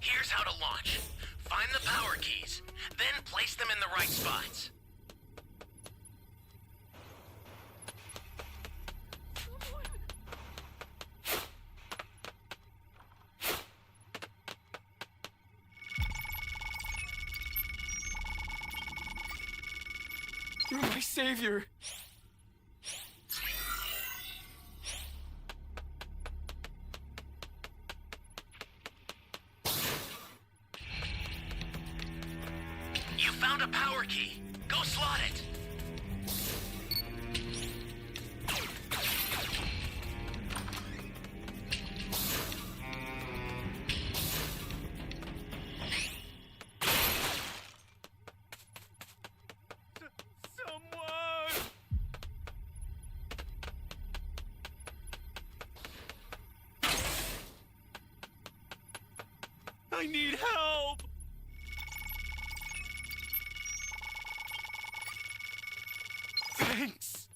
Here's how to launch. Find the power keys, then place them in the right spots. You're my savior. You found a power key. Go slot it. Someone! I need help! Thanks!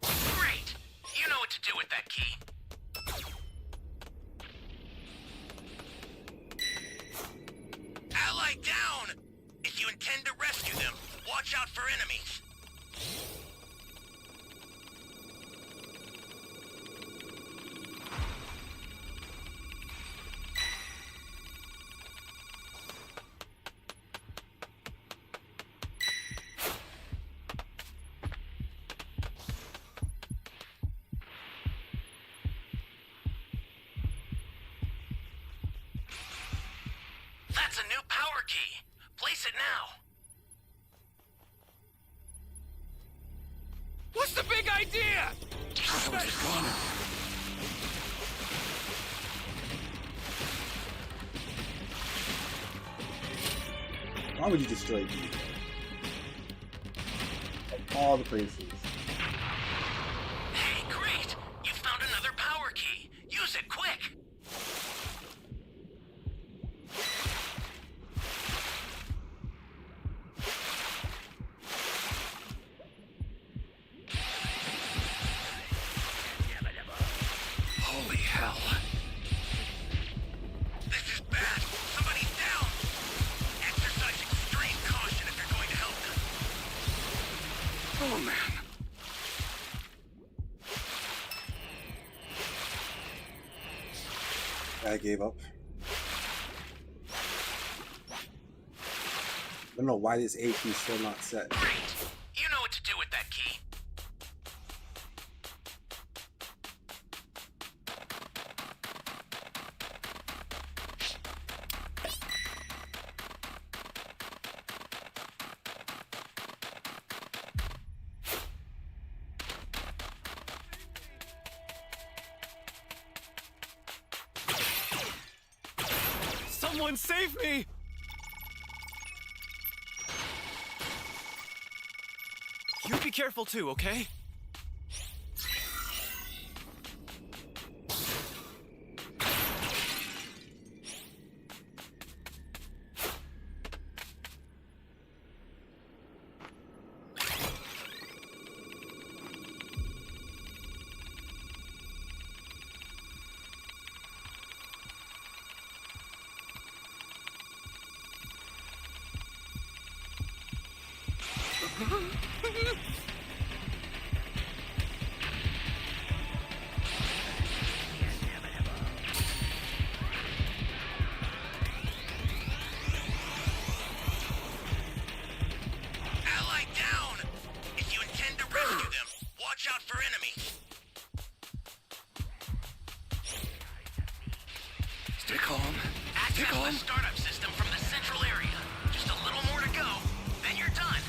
Great! You know what to do with that key. Ally down! If you intend to rescue them, watch out for enemies. That's a new power key. Place it now. What's the big idea? That was the gun. Why would you destroy me? Like all the places. Hey, great! You found another power key. Use it quick. Holy hell. This is bad. Somebody's down. Exercise extreme caution if you're going to help them. Oh man. I gave up. I don't know why this AP is still not set. Great! You know what to do with that key. Someone save me! You be careful too, okay? Ally down! If you intend to rescue them, watch out for enemies. Stay calm. Stay Access the calm. startup system from the central area. Just a little more to go, then you're done.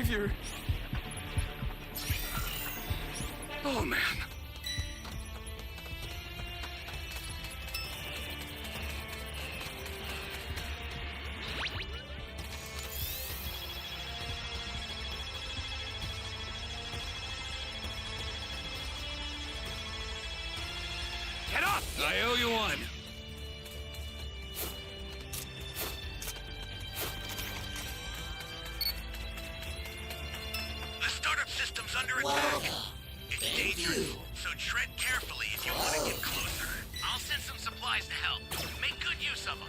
savior. Oh, man. Get up! I owe you one. The startup system's under attack. It's dangerous, so tread carefully if you want to get closer. I'll send some supplies to help. Make good use of them.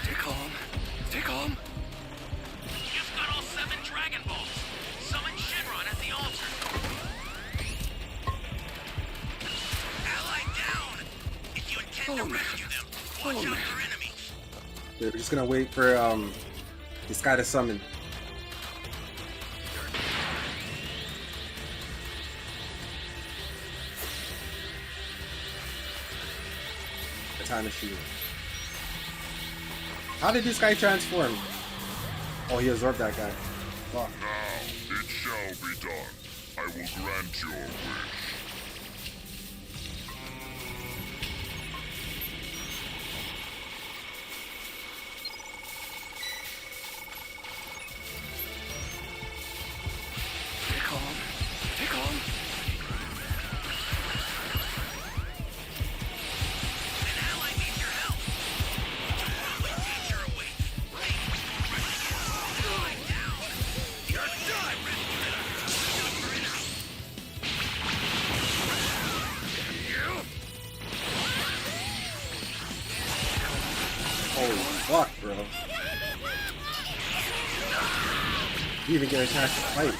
Stay calm. Stay calm. You've got all 7 Dragon Balls. Summon Shenron at the altar. Ally down! If you intend to Oh, man. rescue them, watch Oh, out man. for enemies. We're just gonna wait for this guy to summon. The time machine. How did this guy transform? Oh, he absorbed that guy. Fuck. Now it shall be done. I will grant your wish. Stay calm. Stay calm. An ally needs your help. When danger awaits, make before rushing in. Ally down! You're done! Watch out for enemies. Holy fuck, bro. You even get a chance to fight.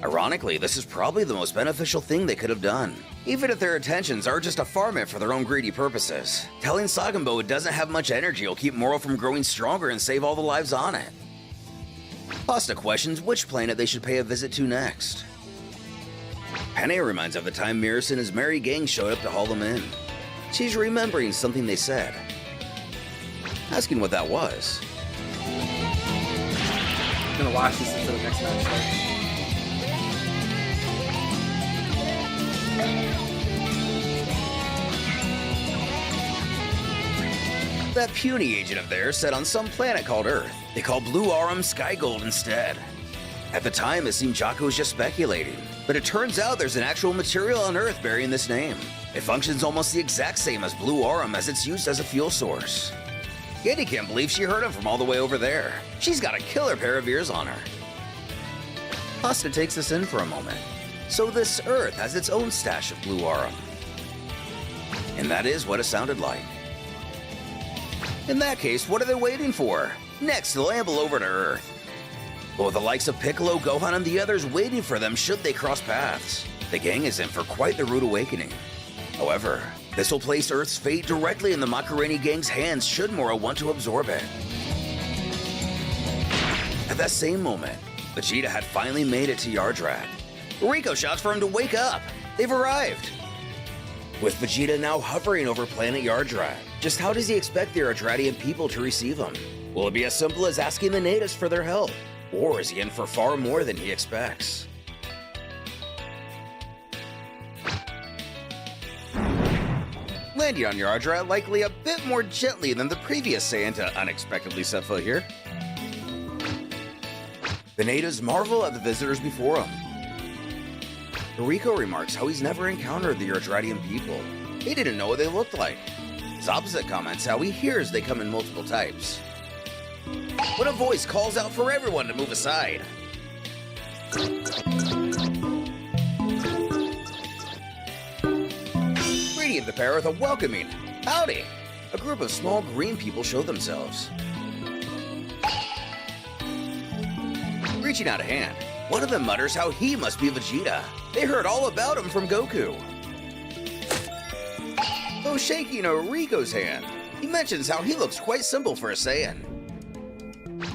Ironically, this is probably the most beneficial thing they could have done, even if their intentions are just a farm it for their own greedy purposes. Telling Sagambo it doesn't have much energy will keep Moro from growing stronger and save all the lives on it. Pasta questions which planet they should pay a visit to next. Penny reminds of the time Mirus and his merry gang showed up to haul them in. She's remembering something they said, asking what that was. I'm gonna watch this until the next match starts. That puny agent of theirs set on some planet called Earth. They call Blue Arum Sky Gold instead. At the time, it seemed Jocko was just speculating, but it turns out there's an actual material on Earth bearing this name. It functions almost the exact same as Blue Arum as it's used as a fuel source. Katie can't believe she heard him from all the way over there. She's got a killer pair of ears on her. Pasta takes this in for a moment. So this Earth has its own stash of Blue Arum. And that is what it sounded like. In that case, what are they waiting for? Next, they'll amble over to Earth. But with the likes of Piccolo, Gohan, and the others waiting for them should they cross paths, the gang is in for quite the rude awakening. However, this will place Earth's fate directly in the Macaroni gang's hands should Moro want to absorb it. At that same moment, Vegeta had finally made it to Yardrat. Rico shouts for him to wake up. They've arrived. With Vegeta now hovering over planet Yardrat, just how does he expect the Yardratian people to receive him? Will it be as simple as asking the natives for their help? Or is he in for far more than he expects? Landing on Yardrat likely a bit more gently than the previous Saiyan to unexpectedly set foot here. The natives marvel at the visitors before him. Rico remarks how he's never encountered the Yardratian people. He didn't know what they looked like. Zabzet comments how he hears they come in multiple types. When a voice calls out for everyone to move aside. Greeting the pair with a welcoming howdy. A group of small green people show themselves. Reaching out a hand, one of them mutters how he must be Vegeta. They heard all about him from Goku. though shaking Rico's hand. He mentions how he looks quite simple for a Saiyan.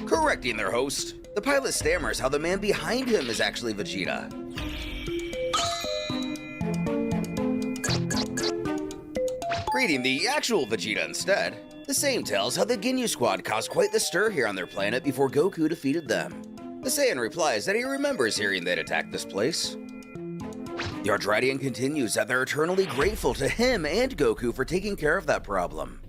Correcting their host, the pilot stammers how the man behind him is actually Vegeta. Greeting the actual Vegeta instead, the Saiyan tells how the Ginyu Squad caused quite the stir here on their planet before Goku defeated them. The Saiyan replies that he remembers hearing they'd attacked this place. The Yardratian continues that they're eternally grateful to him and Goku for taking care of that problem.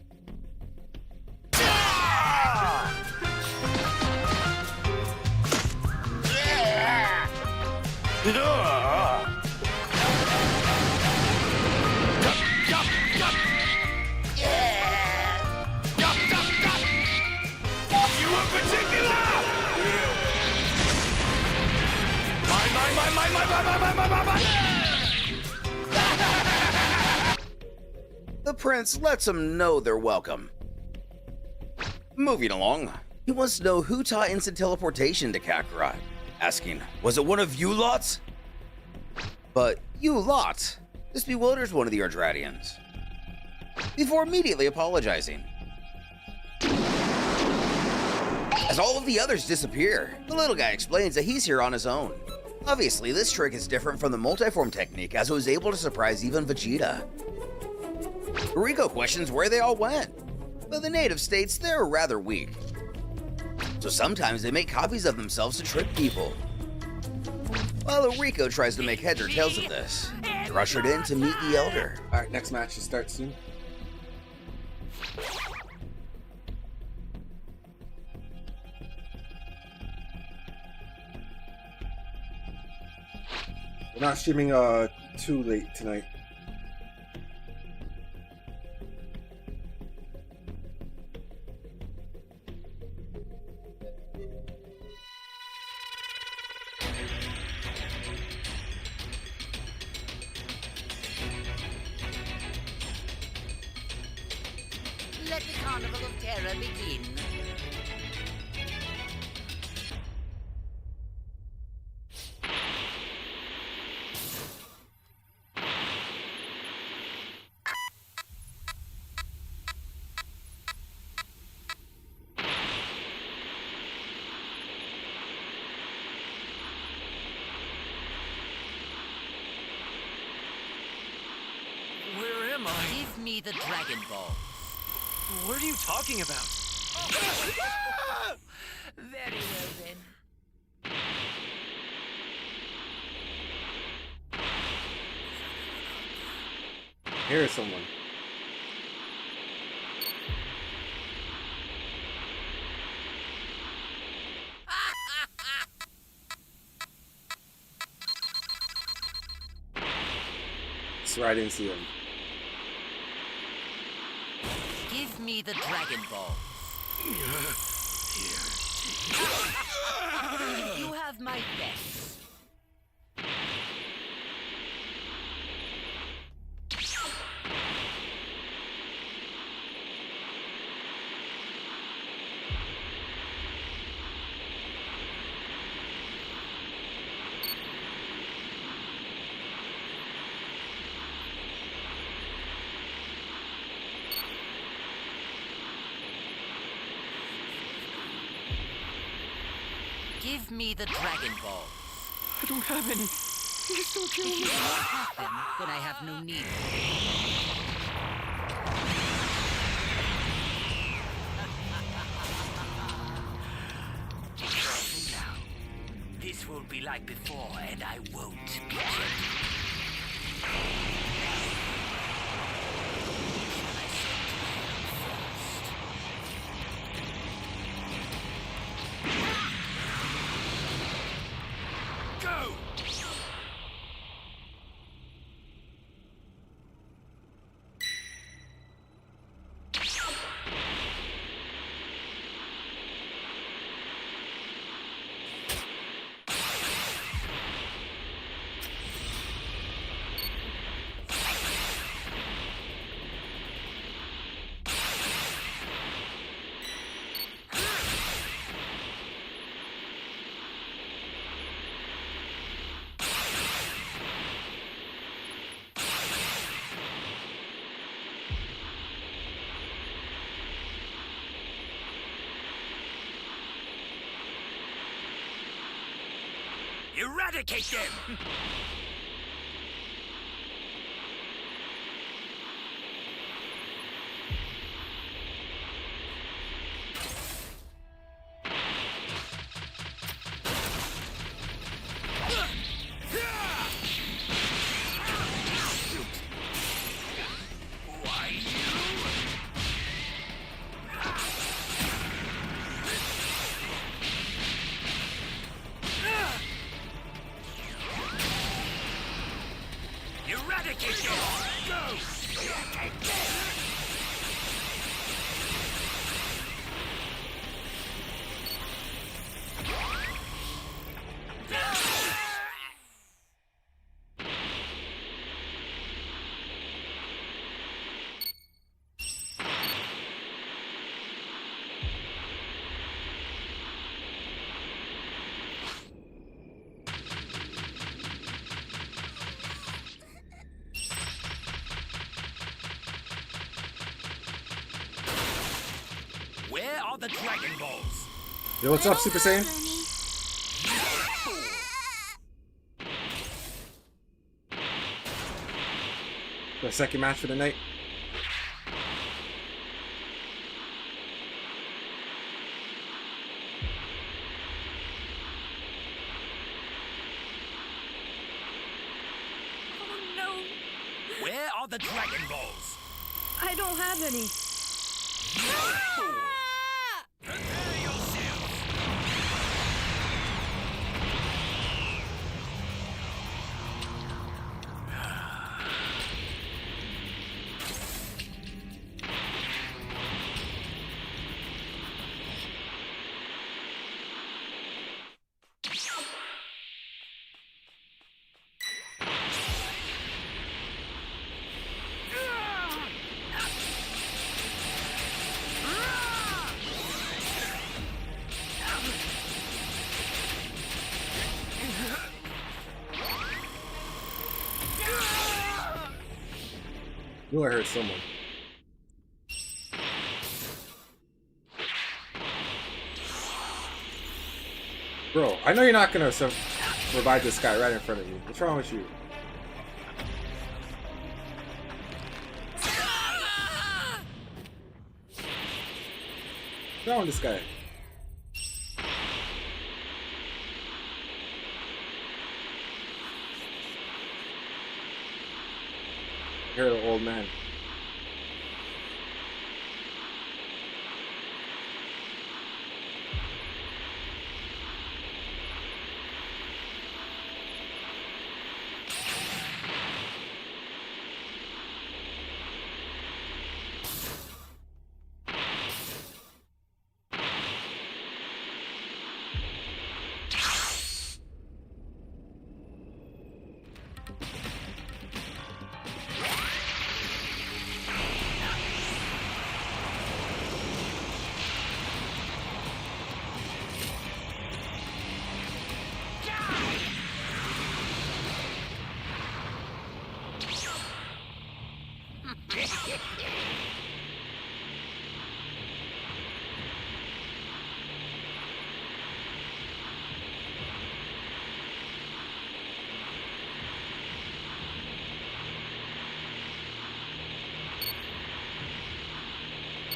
The prince lets them know they're welcome. Moving along, he wants to know who taught instant teleportation to Kakarot, asking, was it one of you lots? But you lot, this bewilders one of the Yardratians, before immediately apologizing. As all of the others disappear, the little guy explains that he's here on his own. Obviously, this trick is different from the multiform technique as it was able to surprise even Vegeta. Rico questions where they all went, but the native states they're rather weak. So sometimes they make copies of themselves to trick people. While Rico tries to make heads or tails of this, they're ushered in to meet the Elder. Alright, next match should start soon. We're not streaming too late tonight. Let the Carnival of Terror begin. Where am I? Give me the Dragon Ball. What are you talking about? Very well then. Here is someone. Swear I didn't see him. Give me the Dragon Ball. You have my best. Give me the Dragon Ball. I don't have any. Please don't kill If me. you don't have them, then I have no need. Now, this will be like before, and I won't be gentle. Go! Eradicate them! Why you? Eradicate them! Go! Where are the Dragon Balls? Yo, what's up, Super Saiyan? The second match for the night. Oh no, Where are the Dragon Balls? I don't have any. Prepare yourselves! Knew I heard someone. Bro, I know you're not gonna revive this guy right in front of you. What's wrong with you? What's wrong with this guy? I hear the old man.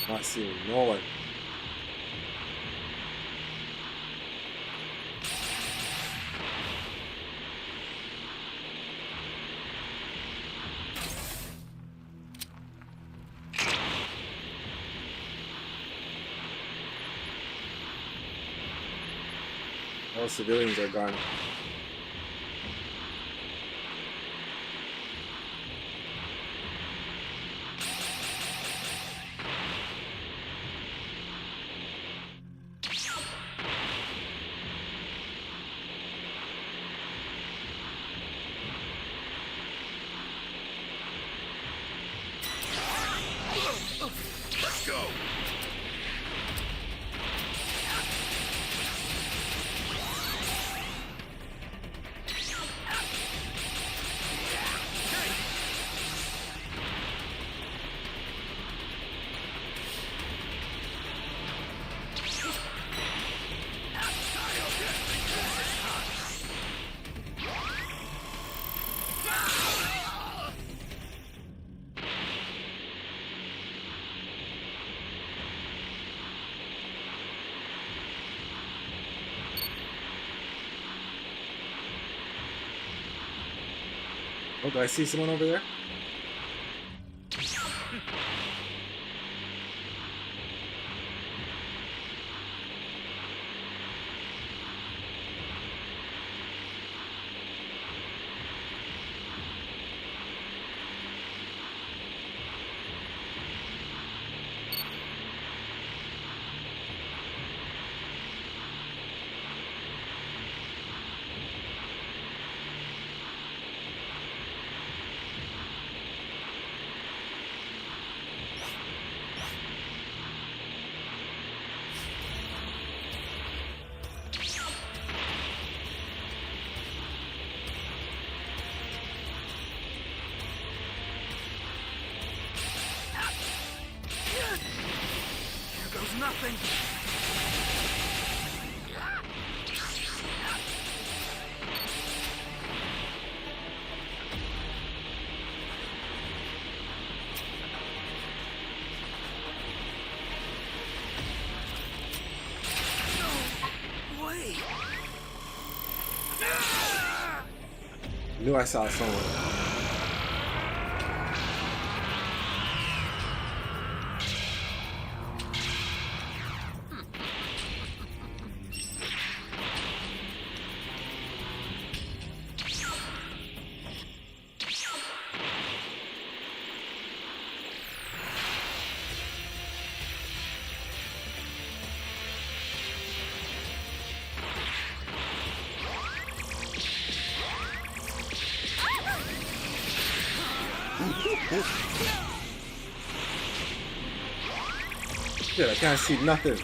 Not seeing no one. All civilians are gone. Let's go! Oh, do I see someone over there? Here goes nothing. No way. Knew I saw someone. Shit, I can't see nothing.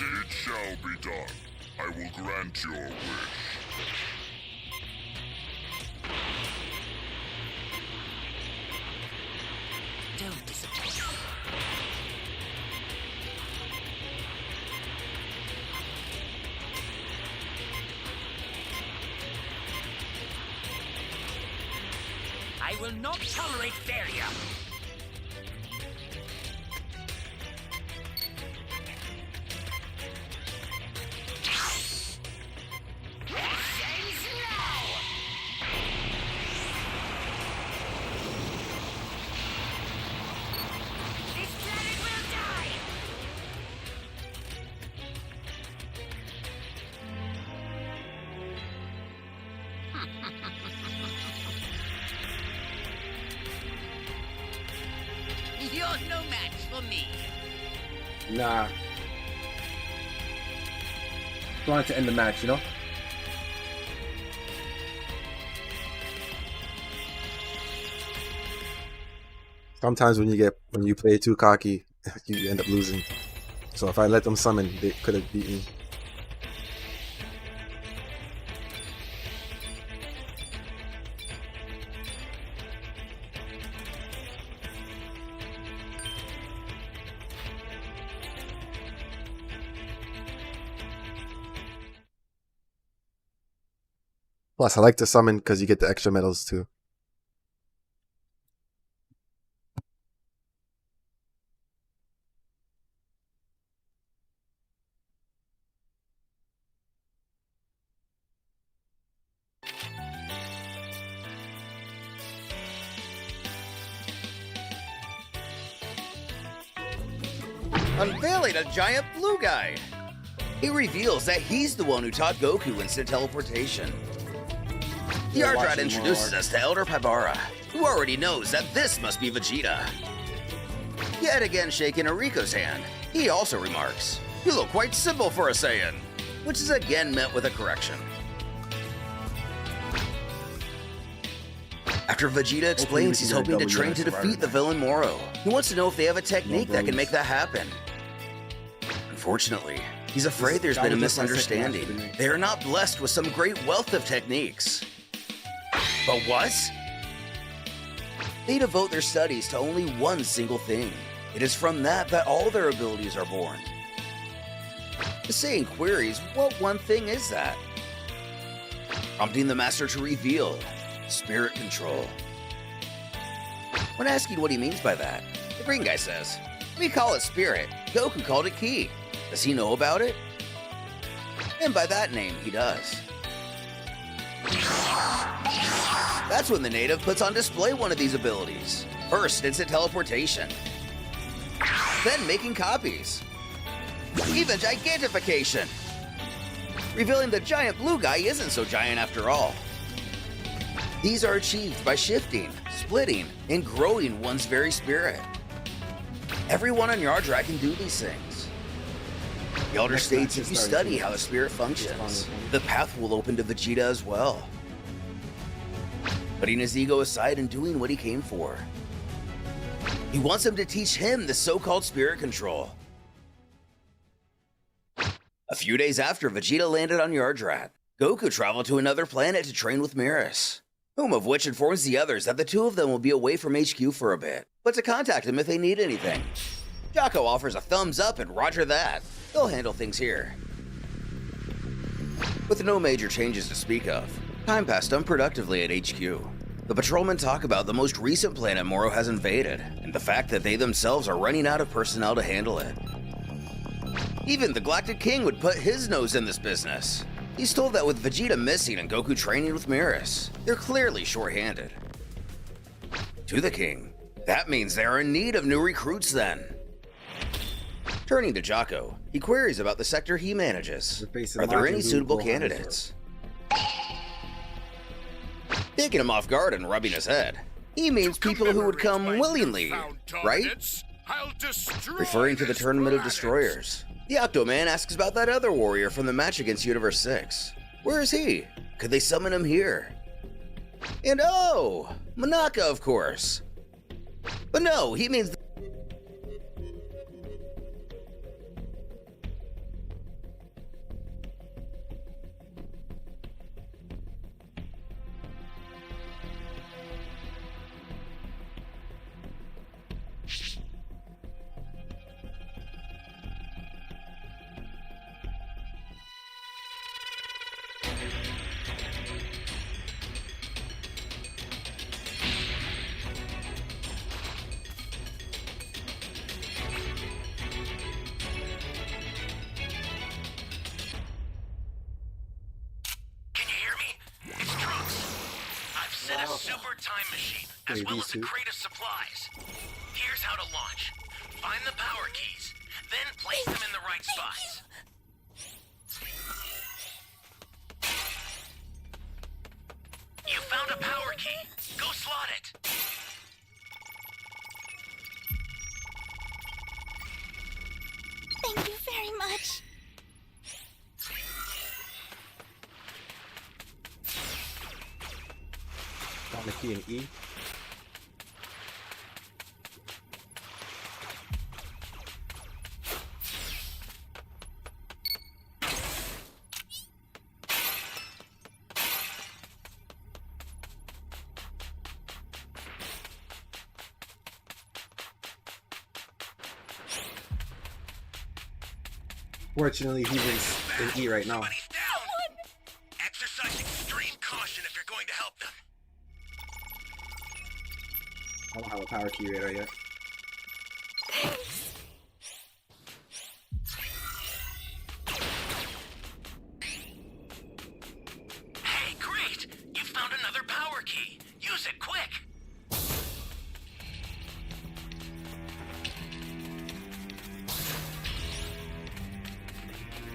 It shall be done. I will grant your wish. Don't disappoint. I will not tolerate failure. You're no match for me. Nah. Wanted to end the match, you know? Sometimes when you play too cocky, you end up losing. So if I let them summon, they could have beat me. Plus, I like to summon because you get the extra medals too. Unveiling a giant blue guy. He reveals that he's the one who taught Goku instant teleportation. Yardrat introduces us to Elder Pybara, who already knows that this must be Vegeta. Yet again shaking Ariko's hand, he also remarks, "You look quite simple for a Saiyan," which is again met with a correction. After Vegeta explains he's hoping to train to defeat the villain Moro, he wants to know if they have a technique that can make that happen. Unfortunately, he's afraid there's been a misunderstanding. They are not blessed with some great wealth of techniques. But what? They devote their studies to only one single thing. It is from that all their abilities are born. The Saiyan queries, what one thing is that? Prompting the master to reveal spirit control. When asking what he means by that, the green guy says, "We call it spirit. Goku called it ki. Does he know about it?" And by that name, he does. That's when the native puts on display one of these abilities. First, instant teleportation. Then making copies. Even gigantification. Revealing the giant blue guy isn't so giant after all. These are achieved by shifting, splitting, and growing one's very spirit. Everyone on Yardrat can do these things. The Elder states if you study how a spirit functions, the path will open to Vegeta as well. Putting his ego aside and doing what he came for. He wants him to teach him the so-called spirit control. A few days after Vegeta landed on Yardrat, Goku traveled to another planet to train with Miras, whom of which informs the others that the two of them will be away from HQ for a bit, but to contact him if they need anything. Jocko offers a thumbs up and roger that. They'll handle things here. With no major changes to speak of, time passed unproductively at HQ. The patrolmen talk about the most recent planet Moro has invaded, and the fact that they themselves are running out of personnel to handle it. Even the Galactic King would put his nose in this business. He's told that with Vegeta missing and Goku training with Miras, they're clearly short-handed. To the King, that means they are in need of new recruits then. Turning to Jocko, he queries about the sector he manages. Are there any suitable candidates? Taking him off guard and rubbing his head, he means people who would come willingly, right? Referring to the Tournament of Destroyers. The Octoman asks about that other warrior from the match against Universe 6. Where is he? Could they summon him here? And oh, Monaka, of course. But no, he means... super time machine, as well as a crate of supplies. Here's how to launch. Find the power keys, then place them in the right spots. You found a power key. Go slot it. much. Found the key in E. Fortunately, he's in E right now. Somebody's down. Exercise extreme caution if you're going to help them. I don't have a power key radar yet. Hey, great! You found another power key. Use it quick.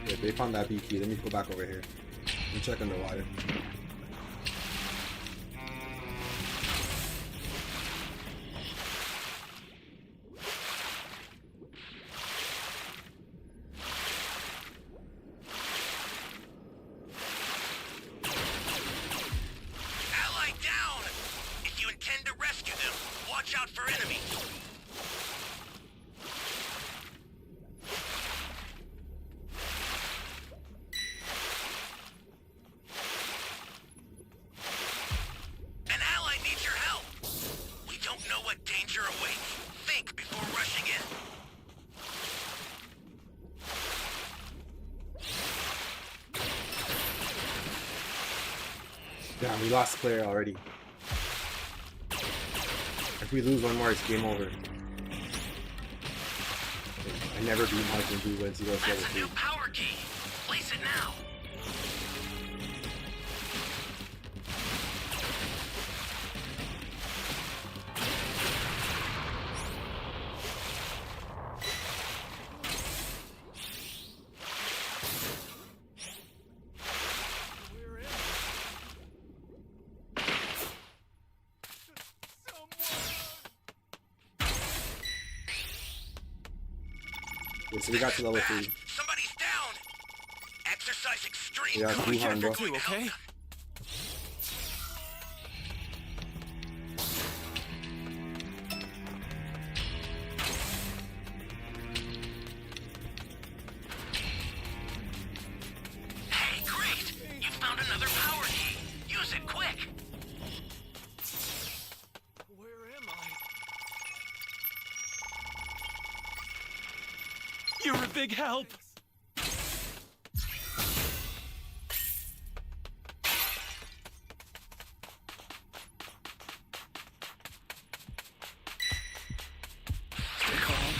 Wait, they found that B key. Let me go back over here and check underwater. Ally down! If you intend to rescue them, watch out for enemies. An ally needs your help. We don't know what danger awaits. Think before rushing in. Damn, we lost player already. If we lose one more, it's game over. I never beat Majin Buu when he goes level That's a 3. new power key. Place it now. Okay, so we got to level 3. Somebody's down. Exercise extreme Yeah, caution if Wuhan, you're bro. going to help Okay. them. Hey, great! You found another power key. Use it quick. Where am I? You're a big help. Stay calm.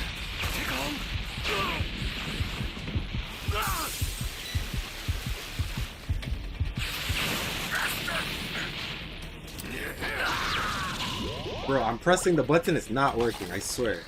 Stay calm. Bro, I'm pressing the button, it's not working, I swear.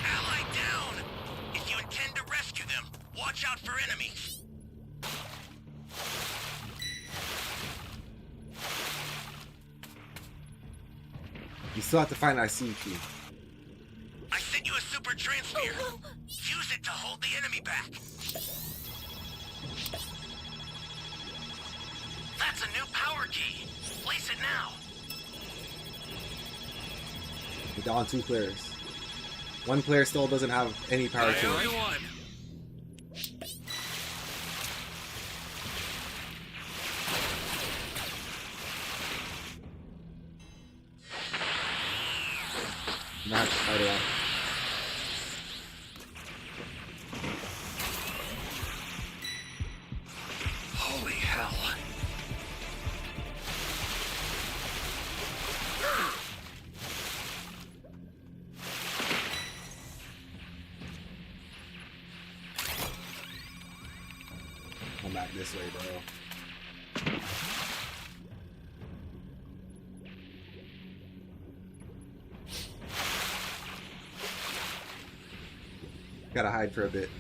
Ally down. If you intend to rescue them, watch out for enemies. You still have to find that C key. I sent you a super transmitter. Use it to hold the enemy back. That's a new power key. Place it now. We're down 2 players. One player still doesn't have any power to Only it. one. Not to fight it out. Holy hell. Come back this way, bro. Gotta hide for a bit.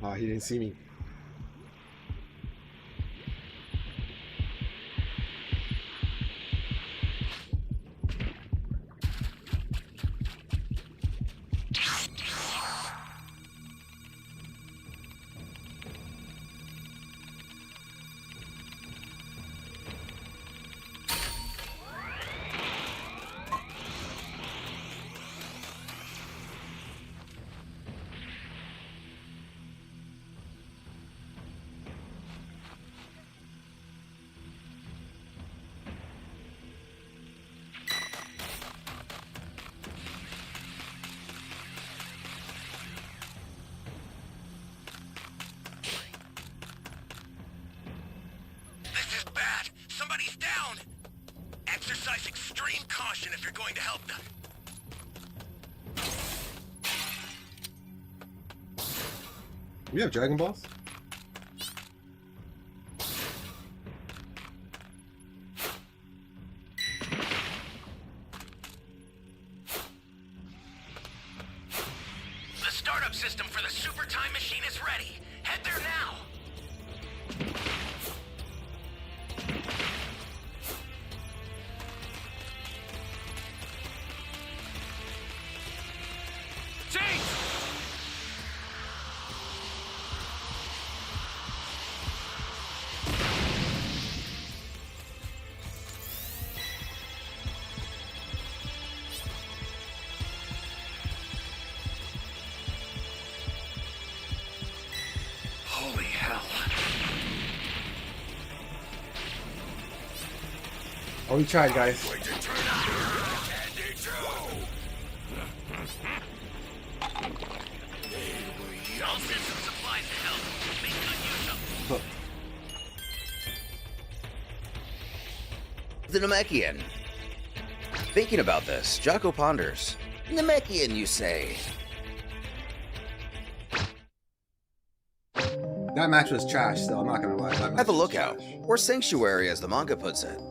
Oh, he didn't see me. This is bad. Somebody's down. Exercise extreme caution if you're going to help them. We have Dragon Balls? The startup system for the super time machine is ready. Head there now. Holy hell. Oh, we tried, guys. All system supplies to help. Make good use of them. Huh. The Namekian. Thinking about this, Jocko ponders. Namekian, you say? That match was trash, though. I'm not gonna lie. That match At the was lookout, trash. or sanctuary as the manga puts it.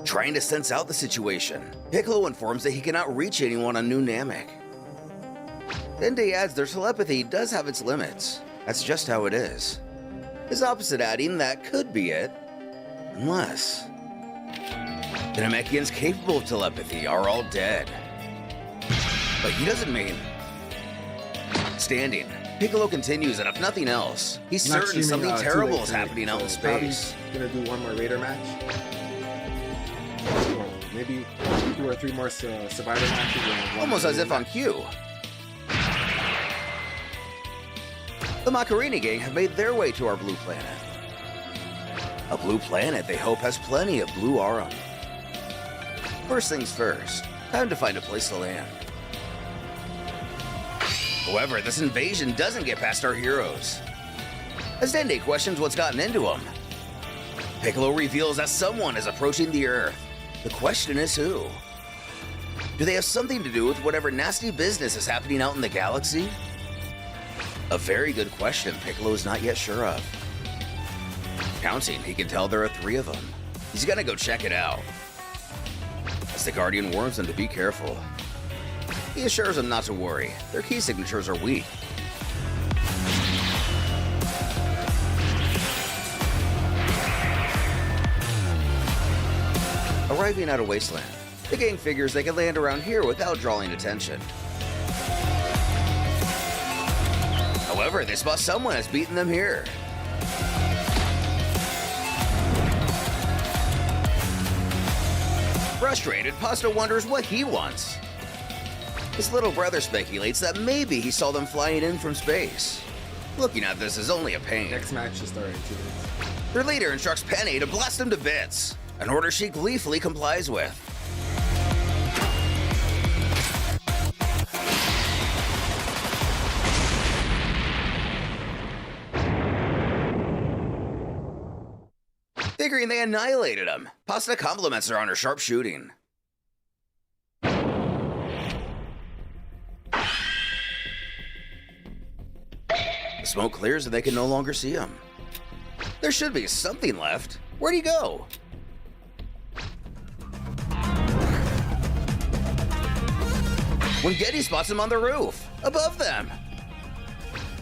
Trying to sense out the situation, Piccolo informs that he cannot reach anyone on New Namek. Dende adds their telepathy does have its limits. That's just how it is. His opposite adding that could be it. Unless the Namekians capable of telepathy are all dead. But he doesn't mean... Standing, Piccolo continues that if nothing else, he's I'm not certain streaming, something too terrible late is tonight, happening out in so probably space. gonna do one more Raider match. Or maybe 2 or 3 more Survivor matches. And one Almost as Raider if on match. cue. The Macarini gang have made their way to our blue planet. A blue planet they hope has plenty of blue arum. First things first, time to find a place to land. However, this invasion doesn't get past our heroes. As Dende questions what's gotten into them, Piccolo reveals that someone is approaching the Earth. The question is who? Do they have something to do with whatever nasty business is happening out in the galaxy? A very good question Piccolo is not yet sure of. Counting, he can tell there are 3 of them. He's gonna go check it out. As the Guardian warns them to be careful, he assures them not to worry. Their key signatures are weak. Arriving at a wasteland, the gang figures they can land around here without drawing attention. However, they spot someone has beaten them here. Frustrated, Pasta wonders what he wants. His little brother speculates that maybe he saw them flying in from space. Looking at this is only a pain. Next match should start in 2 minutes. Their leader instructs Penny to blast him to bits, an order she gleefully complies with. figuring they annihilated him. Pasta compliments her on her sharp shooting. The smoke clears and they can no longer see him. There should be something left. Where'd he go? When Getty spots him on the roof, above them.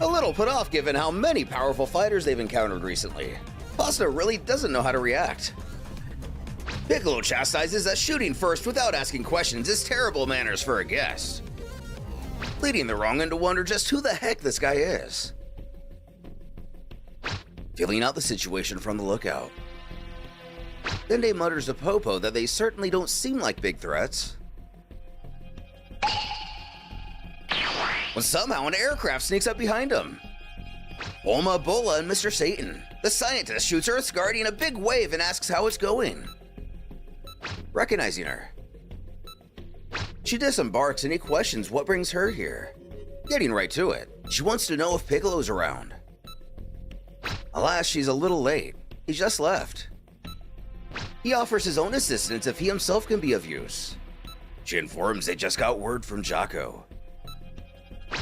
A little put off given how many powerful fighters they've encountered recently. Pasta really doesn't know how to react. Piccolo chastises that shooting first without asking questions is terrible manners for a guest, leading the wrong one to wonder just who the heck this guy is. Feeling out the situation from the lookout, Dende mutters to Popo that they certainly don't seem like big threats. When somehow an aircraft sneaks up behind him. Bulma, Bola, and Mr. Satan. The scientist shoots Earth's Guardian a big wave and asks how it's going. Recognizing her, she disembarks and he questions what brings her here. Getting right to it, she wants to know if Piccolo's around. Alas, she's a little late. He just left. He offers his own assistance if he himself can be of use. She informs they just got word from Jocko.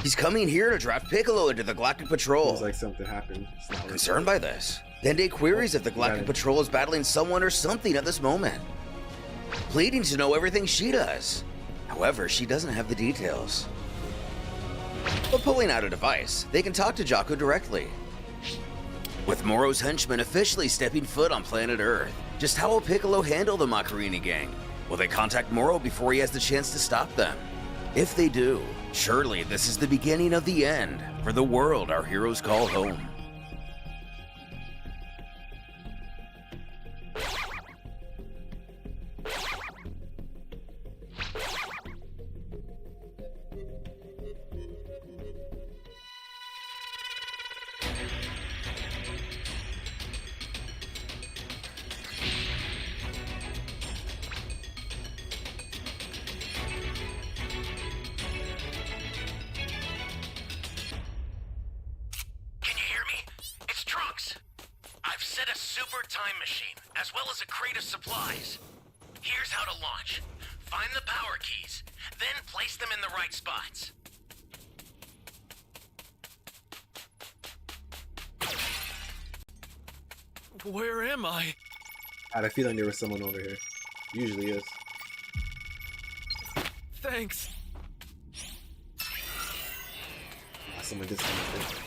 He's coming here to draft Piccolo into the Galactic Patrol. Feels like something happened. It's not Concerned by this, Dende queries if the Galactic Patrol is battling someone or something at this moment, pleading to know everything she does. However, she doesn't have the details. But pulling out a device, they can talk to Jocko directly. With Moro's henchmen officially stepping foot on planet Earth, just how will Piccolo handle the Macarini gang? Will they contact Moro before he has the chance to stop them? If they do, surely this is the beginning of the end for the world our heroes call home. Can you hear me? It's Trunks. I've set a super time machine, as well as a crate of supplies. Here's how to launch. Find the power keys, then place them in the right spots. Where am I? I had a feeling there was someone over here. Usually is. Thanks. Someone disconnected.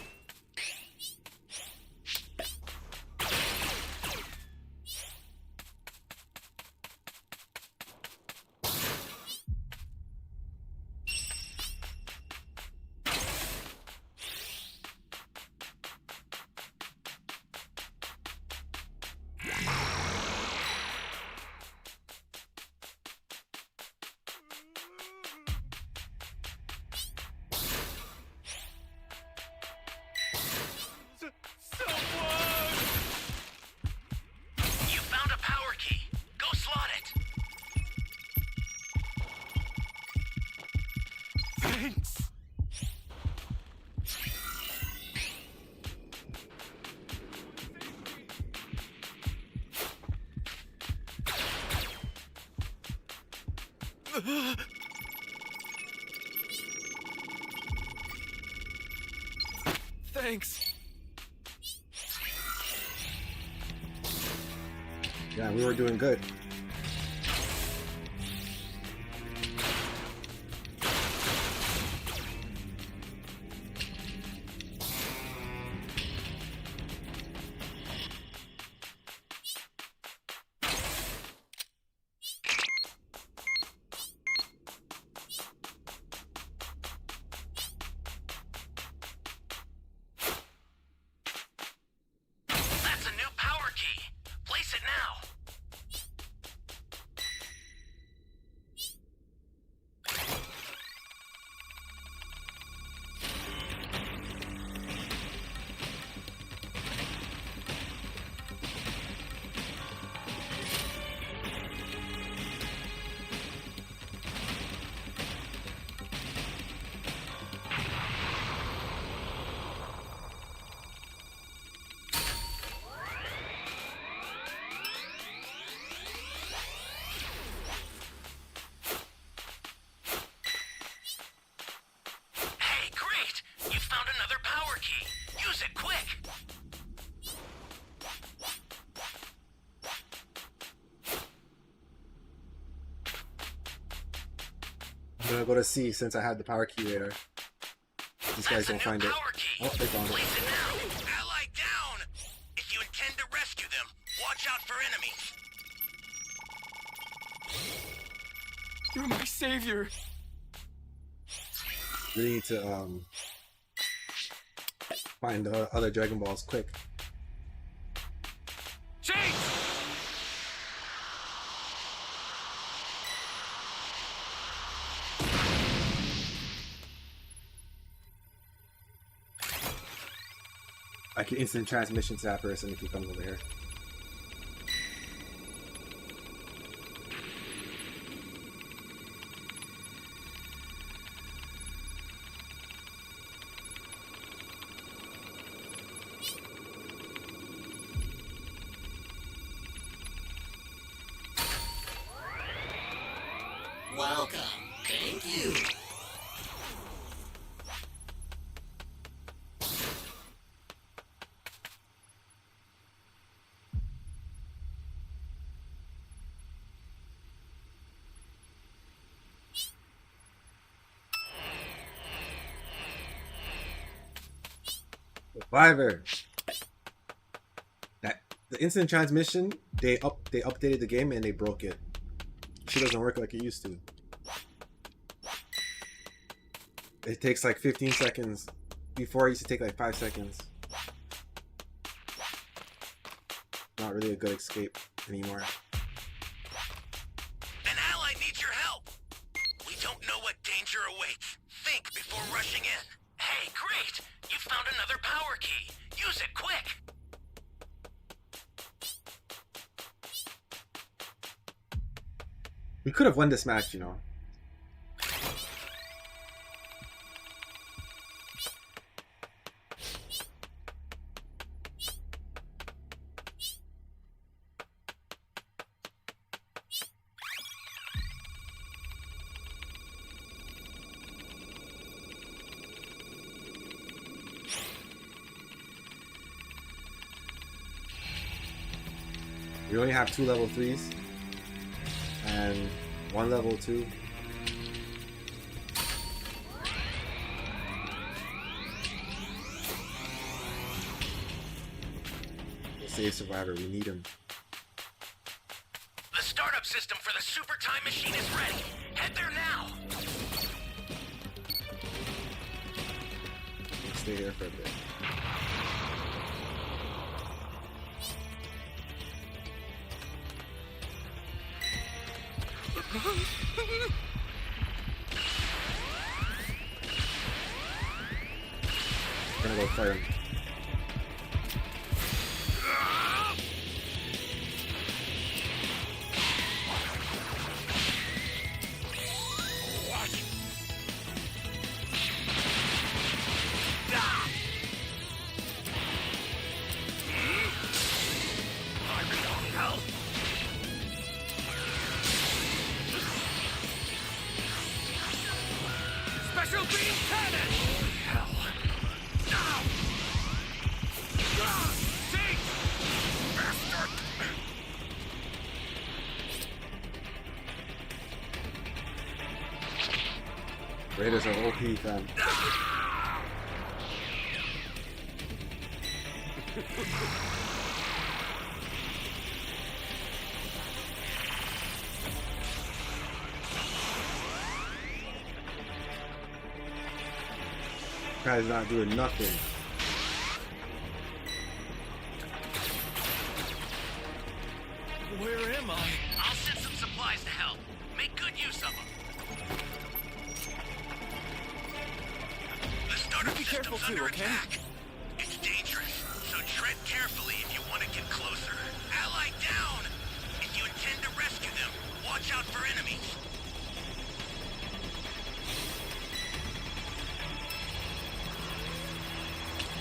You found a power key. Go slot it. Thanks. Thanks. Yeah, we were doing good. That's a new power key. Place it now. Use it quick! I'm gonna go to C since I have the power key radar. These guys That's a don't new find it. power key. Oh, they found it. Place it now. Ally down! If you intend to rescue them, watch out for enemies. You're my savior. We need to find the other Dragon Balls quick. Change! I can instant transmission to that person if he comes over here. Welcome. Thank you. Survivor. That the instant transmission, they updated the game and they broke it. She doesn't work like it used to. It takes like 15 seconds. Before it used to take like 5 seconds. Not really a good escape anymore. An ally needs your help. We don't know what danger awaits. Think before rushing in. Hey, great! You found another power key. Use it quick. We could have won this match, you know. We only have 2 level 3s and 1 level 2. We'll save Survivor, we need him. The startup system for the super time machine is ready. Head there now. Let's stay here for a bit. Gonna go fight him. Special beam cannon! Hell. Change! Bastard! Raiders are OP, fam. Guy's not doing nothing. Where am I? I'll send some supplies to help. Make good use of them. The startup Be careful system's too, under okay? attack. It's dangerous, so tread carefully if you want to get closer. Ally down! If you intend to rescue them, watch out for enemies.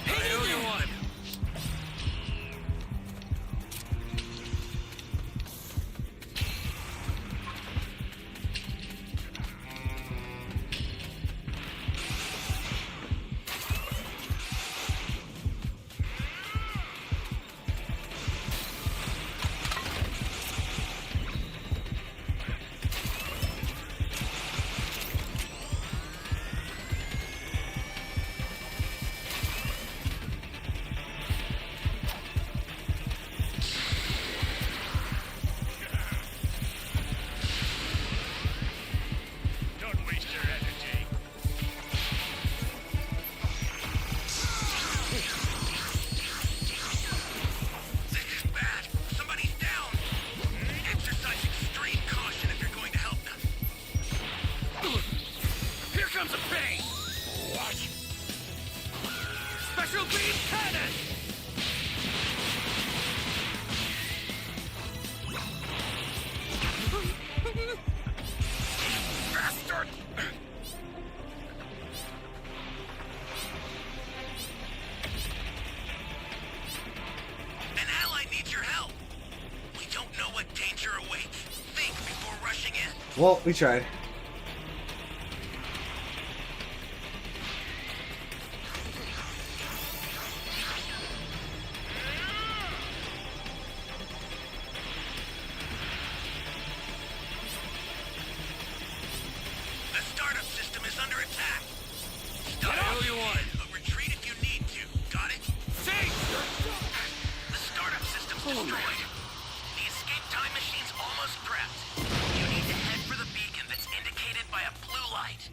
I owe you one. Well, we tried. The startup system is under attack. I owe you one. But retreat if you need to. Got it? See! The startup system's destroyed. The escape time machine's almost prepped. You need to head for the beacon that's indicated by a blue light.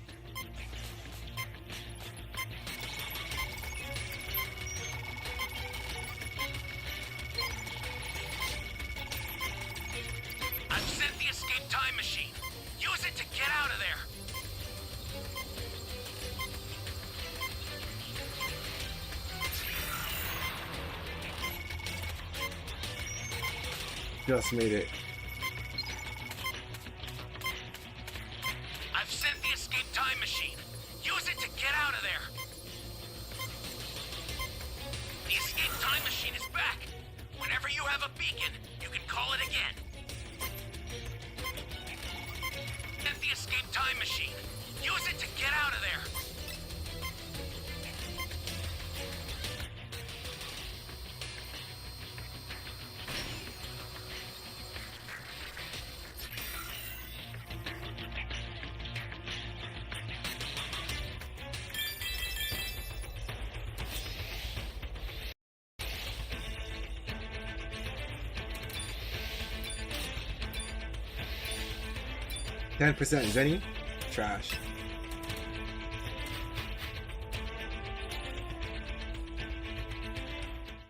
I've sent the escape time machine. Use it to get out of there. Just made it. I've sent the escape time machine. Use it to get out of there. The escape time machine is back. Whenever you have a beacon, you can call it again. Sent the escape time machine. Use it to get out of there. %, Zenny? Trash.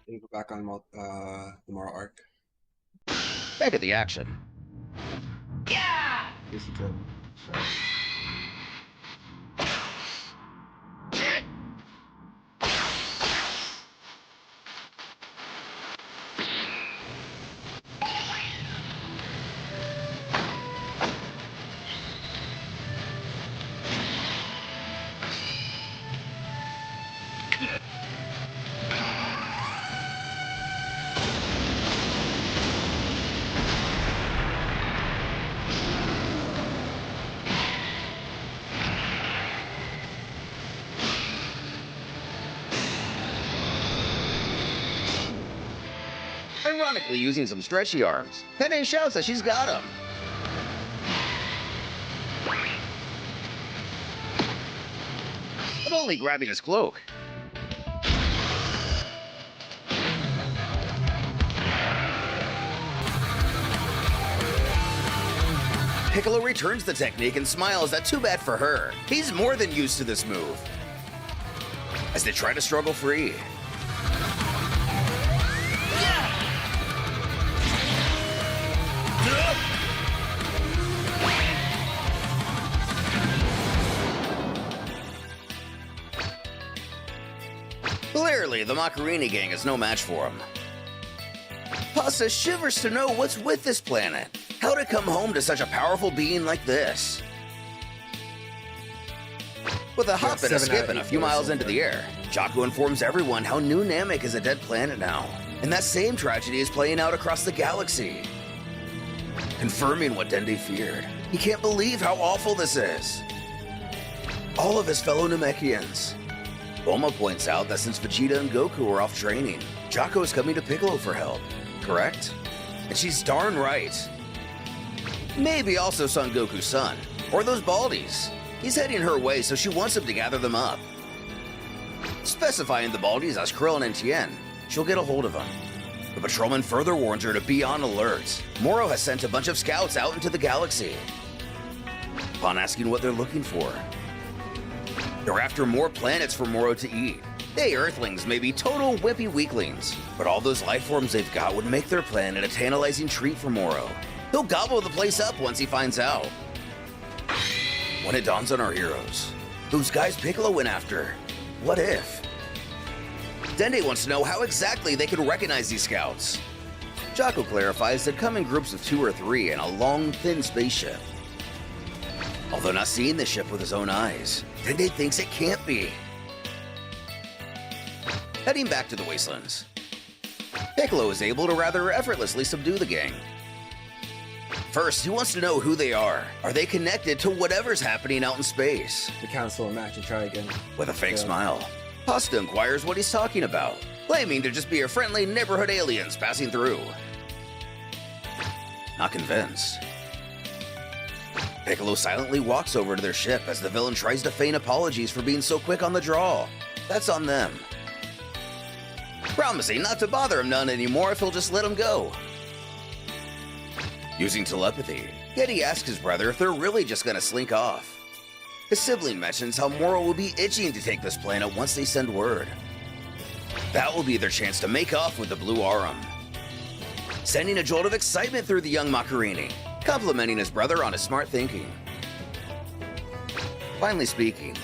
Then go back on the Moro arc. Back at the action. This is good. Ironically using some stretchy arms. Penny shouts that she's got him. But only grabbing his cloak. Piccolo returns the technique and smiles that too bad for her. He's more than used to this move. As they try to struggle free. Clearly, the Macarini gang is no match for him. Pasta shivers to know what's with this planet. How to come home to such a powerful being like this. With a hop and a 7 skip out of and a 8 few miles so into far. the air, Jocko informs everyone how New Namek is a dead planet now. And that same tragedy is playing out across the galaxy. Confirming what Dende feared. He can't believe how awful this is. All of his fellow Namekians. Bulma points out that since Vegeta and Goku are off training, Jocko is coming to Piccolo for help, correct? And she's darn right. Maybe also Son Goku's son, or those Baldies. He's heading her way, so she wants him to gather them up. Specifying the Baldies as Krillin and Tien, she'll get a hold of him. The patrolman further warns her to be on alert. Moro has sent a bunch of scouts out into the galaxy. Upon asking what they're looking for, they're after more planets for Moro to eat. They Earthlings may be total whippy weaklings, but all those life forms they've got would make their planet a tantalizing treat for Moro. He'll gobble the place up once he finds out. When it dawns on our heroes, those guys Piccolo went after, what if? Dende wants to know how exactly they could recognize these scouts. Jocko clarifies they'd come in groups of 2 or 3 in a long, thin spaceship. Although not seeing the ship with his own eyes, Dende thinks it can't be. Heading back to the Wastelands, Piccolo is able to rather effortlessly subdue the gang. First, he wants to know who they are. Are they connected to whatever's happening out in space? To cancel a match and try again. With a fake Yeah. smile, Pasta inquires what he's talking about, claiming to just be a friendly neighborhood aliens passing through. Not convinced. Piccolo silently walks over to their ship as the villain tries to feign apologies for being so quick on the draw. That's on them. Promising not to bother him none anymore if he'll just let him go. Using telepathy, Yeti asks his brother if they're really just gonna slink off. His sibling mentions how Moro will be itching to take this planet once they send word. That will be their chance to make off with the Blue Arum, sending a jolt of excitement through the young Macarini, complimenting his brother on his smart thinking. Finally speaking,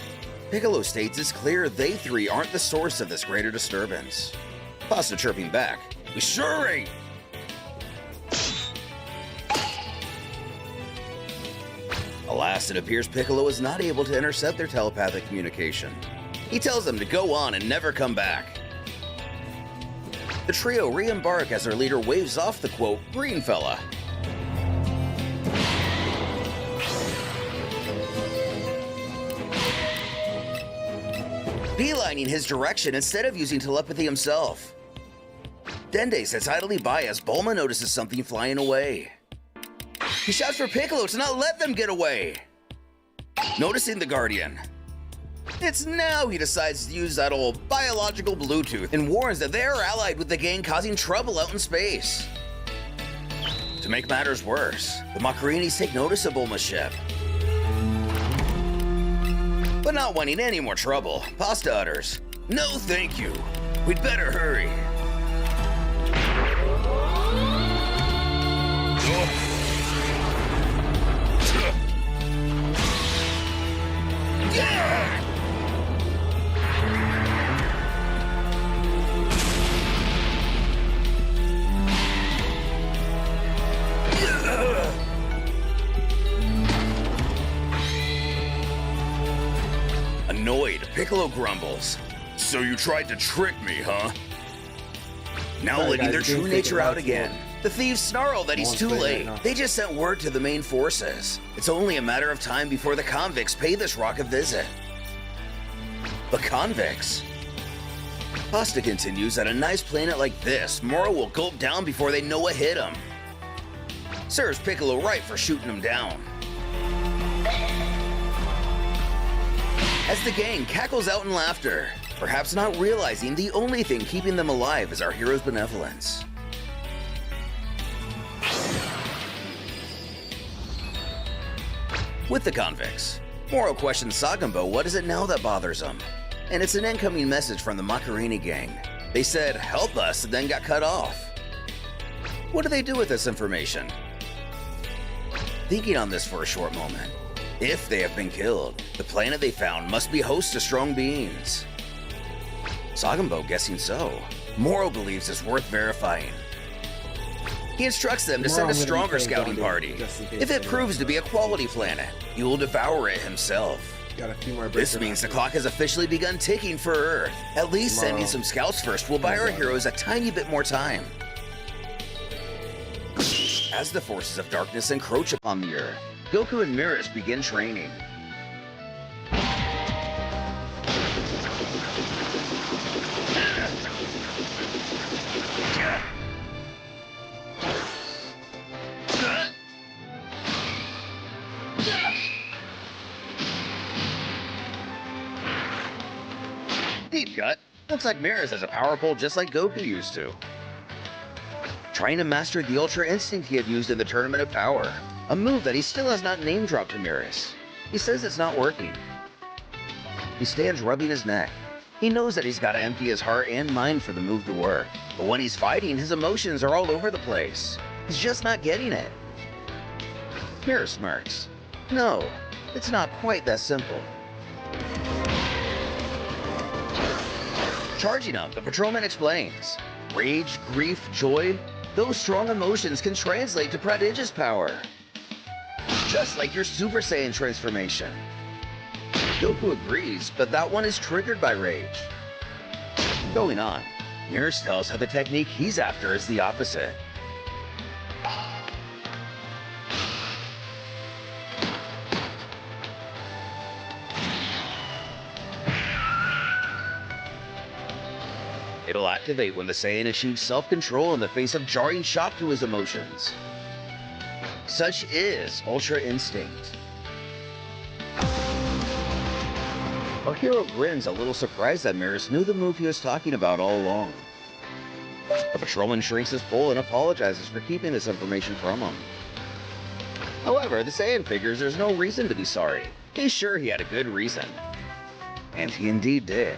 Piccolo states it's clear they three aren't the source of this greater disturbance. Pasta chirping back, "We sure ain't!" Alas, it appears Piccolo is not able to intercept their telepathic communication. He tells them to go on and never come back. The trio re-embark as their leader waves off the quote, "green fella." Beelining his direction instead of using telepathy himself. Dende sits idly by as Bulma notices something flying away. He shouts for Piccolo to not let them get away. Noticing the Guardian, it's now he decides to use that old biological Bluetooth and warns that they are allied with the gang causing trouble out in space. To make matters worse, the Macarinis take notice of Bulma's ship. But not wanting any more trouble, Pasta utters, "No thank you, we'd better hurry." Annoyed, Piccolo grumbles, "So you tried to trick me, huh?" Now Sorry, letting guys, their you true didn't think nature about out it. again. The thieves snarl that he's Won't too play late. right now. They just sent word to the main forces. It's only a matter of time before the convicts pay this rock a visit. The convicts? Pasta continues that a nice planet like this, Moro will gulp down before they know what hit him. Serves Piccolo right for shooting him down. As the gang cackles out in laughter, perhaps not realizing the only thing keeping them alive is our hero's benevolence. With the convicts, Moro questions Sagambo what is it now that bothers him, and it's an incoming message from the Macarini gang. They said, "Help us," and then got cut off. What do they do with this information? Thinking on this for a short moment, if they have been killed, the planet they found must be host to strong beings. Sagambo guessing so. Moro believes it's worth verifying. He instructs them to Tomorrow send a I'm gonna be stronger playing scouting Gauntlet, party. just in case If it I proves to be a quality planet, he will devour it himself. Got a few more This breaks means the after. clock has officially begun ticking for Earth. At least Tomorrow. sending some scouts first will buy our heroes a tiny bit more time. As the forces of darkness encroach upon the Earth, Goku and Miris begin training. Deep cut. Looks like Miris has a power pole just like Goku used to. Trying to master the Ultra Instinct he had used in the Tournament of Power, a move that he still has not name-dropped to Miris. He says it's not working. He stands rubbing his neck. He knows that he's got to empty his heart and mind for the move to work, but when he's fighting, his emotions are all over the place. He's just not getting it. Miris smirks. No, it's not quite that simple. Charging up, the patrolman explains. Rage, grief, joy, those strong emotions can translate to prodigious power. Just like your Super Saiyan transformation. Goku agrees, but that one is triggered by rage. Going on, Miris tells how the technique he's after is the opposite. it'll activate when the Saiyan achieves self-control in the face of jarring shock to his emotions. Such is Ultra Instinct. Our hero grins, a little surprised that Maris knew the move he was talking about all along. The patrolman shrinks his bull and apologizes for keeping this information from him. However, the Saiyan figures there's no reason to be sorry. He's sure he had a good reason. And he indeed did.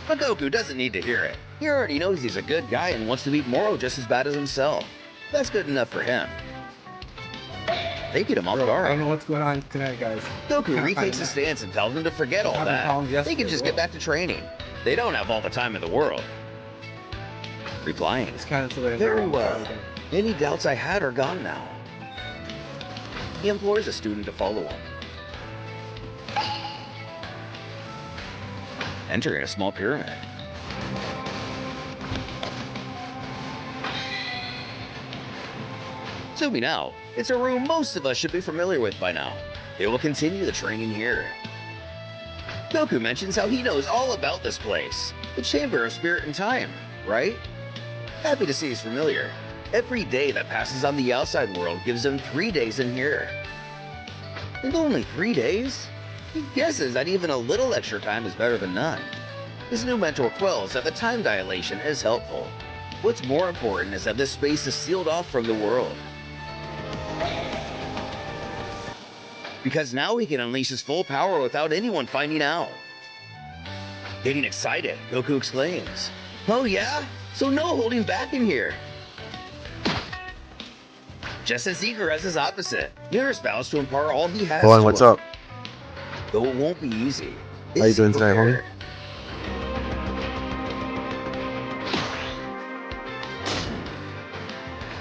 But Goku doesn't need to hear it. He already knows he's a good guy and wants to beat Moro just as bad as himself. That's good enough for him. They get him off guard. I don't know what's going on tonight, guys. Goku retakes his stance and tells them to forget all that. They can just get back to training. They don't have all the time in the world. Replying, It's kind of silly. very well. Any doubts I had are gone now. He implores the student to follow him. Entering a small pyramid. Zooming out, it's a room most of us should be familiar with by now. They will continue the training here. Goku mentions how he knows all about this place. The Chamber of Spirit and Time, right? Happy to see he's familiar. Every day that passes on the outside world gives him 3 days in here. And only 3 days? He guesses that even a little extra time is better than none. His new mentor quells that the time dilation is helpful. What's more important is that this space is sealed off from the world. Because now he can unleash his full power without anyone finding out. Getting excited, Goku exclaims, "Oh yeah? So no holding back in here." Just as eager as his opposite, Maris vows to impart all he has Hold on, to what's him. up? Though it won't be easy. How you doing tonight, homie?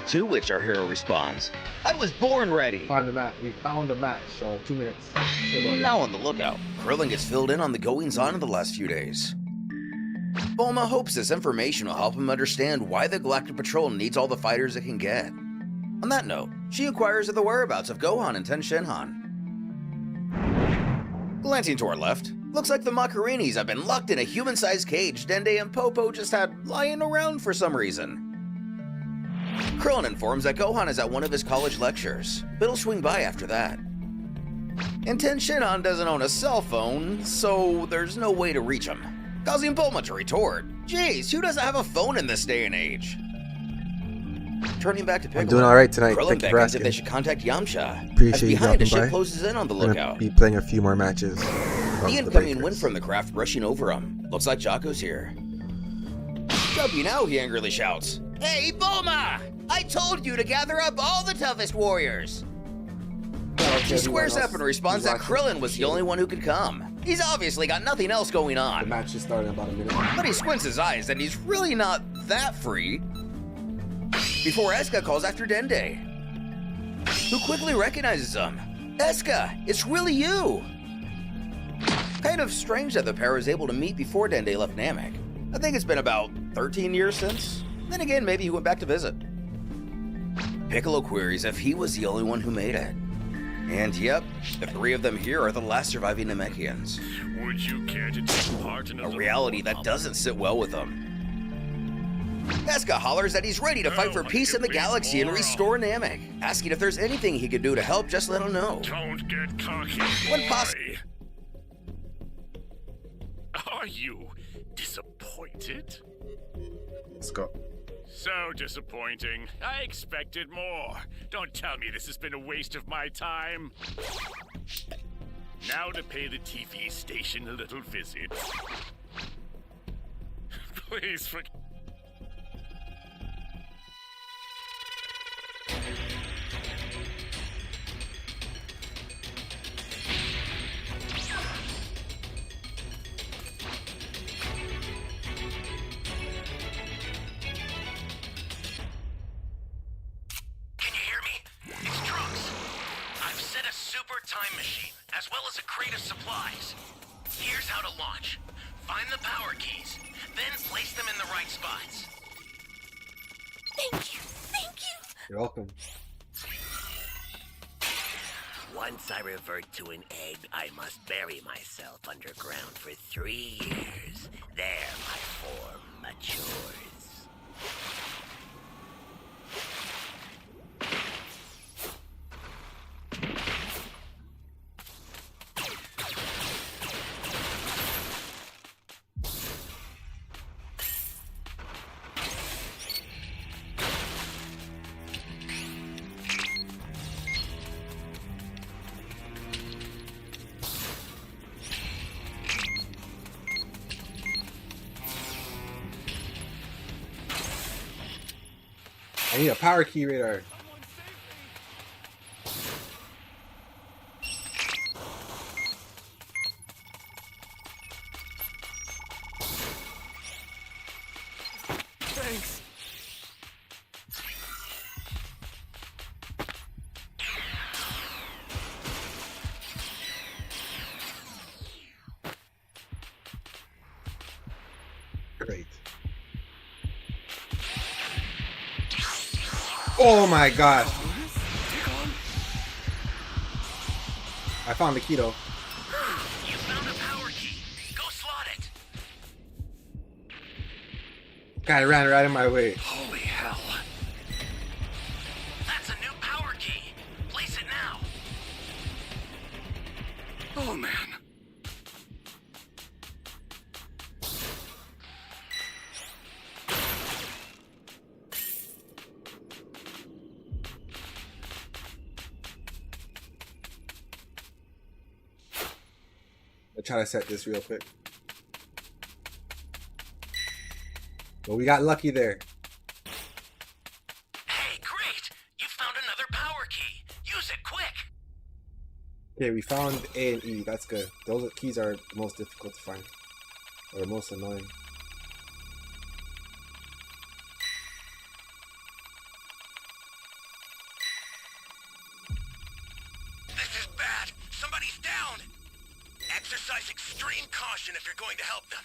To which our hero responds, "I was born ready." Find the match. We found a match, so 2 minutes. Now on the lookout, Krillin gets filled in on the goings-on of the last few days. Bulma hopes this information will help him understand why the Galactic Patrol needs all the fighters it can get. On that note, she inquires of the whereabouts of Gohan and Ten Shinhan. Glancing to our left, looks like the Macarinis have been locked in a human-sized cage Dende and Popo just had lying around for some reason. Krillin informs that Gohan is at one of his college lectures, but he'll swing by after that. And Ten Shinhan doesn't own a cell phone, so there's no way to reach him, causing Bulma to retort, "Jeez, who doesn't have a phone in this day and age?" Turning back to Piccolo, I'm doing all right tonight. Krillin Thank you for beckons if asking. they should contact Yamcha, Appreciate as you behind a dropping ship by. closes in on the We're gonna lookout. be playing a few more matches. The from incoming breakers. wind from the craft brushing over him. Looks like Jocko's here. W now, he angrily shouts, "Hey, Bulma! I told you to gather up all the toughest warriors!" She squares up and responds that Krillin was the only one who could come. He's obviously got nothing else going The on. match just started in about a minute. But he squints his eyes and he's really not that free. Before Eska calls after Dende, who quickly recognizes him. "Eska, it's really you!" Kind of strange that the pair was able to meet before Dende left Namek. I think it's been about 13 years since. Then again, maybe he went back to visit. Piccolo queries if he was the only one who made it. And yep, the three of them here are the last surviving Namekians. Would you care to take part in A reality that doesn't sit well with him. Eska hollers that he's ready to fight for peace in the galaxy and restore Namek, asking if there's anything he could do to help, just let him know. Don't get cocky, When boy. poss- Are you disappointed? Let's go. So disappointing. I expected more. Don't tell me this has been a waste of my time. Now to pay the TV station a little visit. Please forgive. Can you hear me? It's Trunks. I've set a super time machine, as well as a crate of supplies. Here's how to launch. Find the power keys, then place them in the right spots. Thank you. Thank you. You're welcome. Once I revert to an egg, I must bury myself underground for 3 years. There my form matures. I need a power key radar. Thanks. Great. Oh my gosh. I found the key though. You found a power key. Go slot it. Guy ran right in my way. Holy hell. That's a new power key. Place it now. Oh man. I'll try to set this real quick. But we got lucky there. Hey, great! You found another power key. Use it quick. Okay, we found A and E. That's good. Those keys are the most difficult to find. Or the most annoying. This is bad. Somebody's down. Exercise extreme caution if you're going to help them.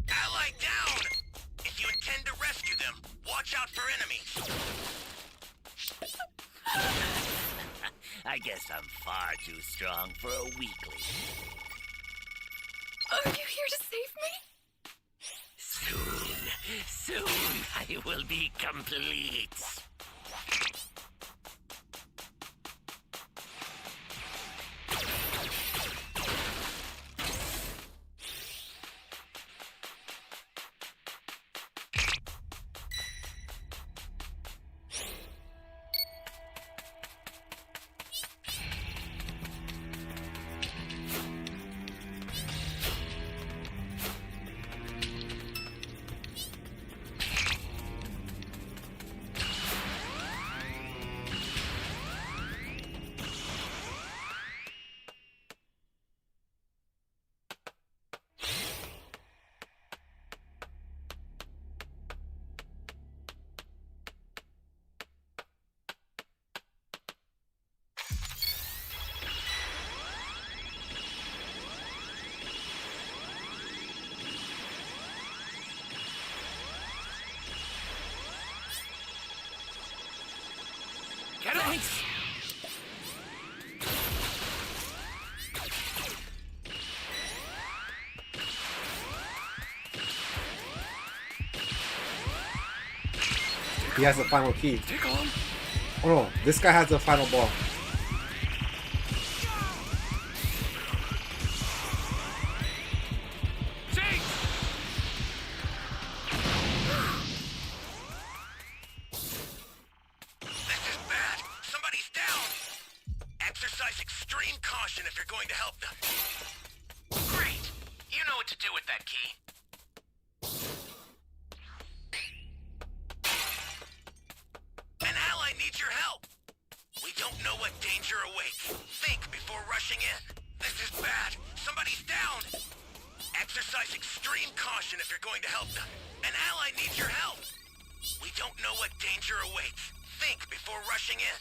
Ally down! If you intend to rescue them, watch out for enemies. I guess I'm far too strong for a weakling. Are you here to save me? Soon I will be complete. Get up! Thanks. He has the final key. Take on. Oh no, this guy has the final ball. This is bad. Somebody's down. Exercise extreme caution if you're going to help them. Great. You know what to do with that key. An ally needs your help. We don't know what danger awaits. Think before rushing in. This is bad. Somebody's down. Exercise extreme caution if you're going to help them. An ally needs your help. We don't know what danger awaits. Think before rushing in.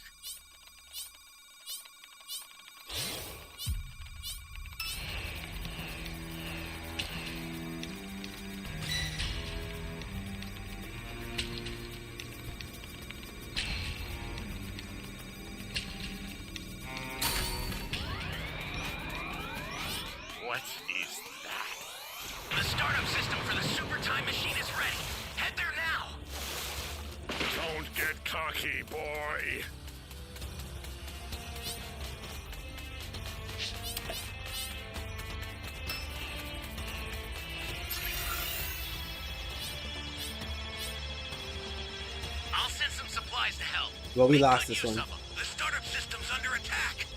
What is that? The startup system for the super time machine is ready. Head there now. Don't get cocky, boy. I'll send some supplies to help. Well, we Make lost good this use one. of 'em. The startup system's under attack.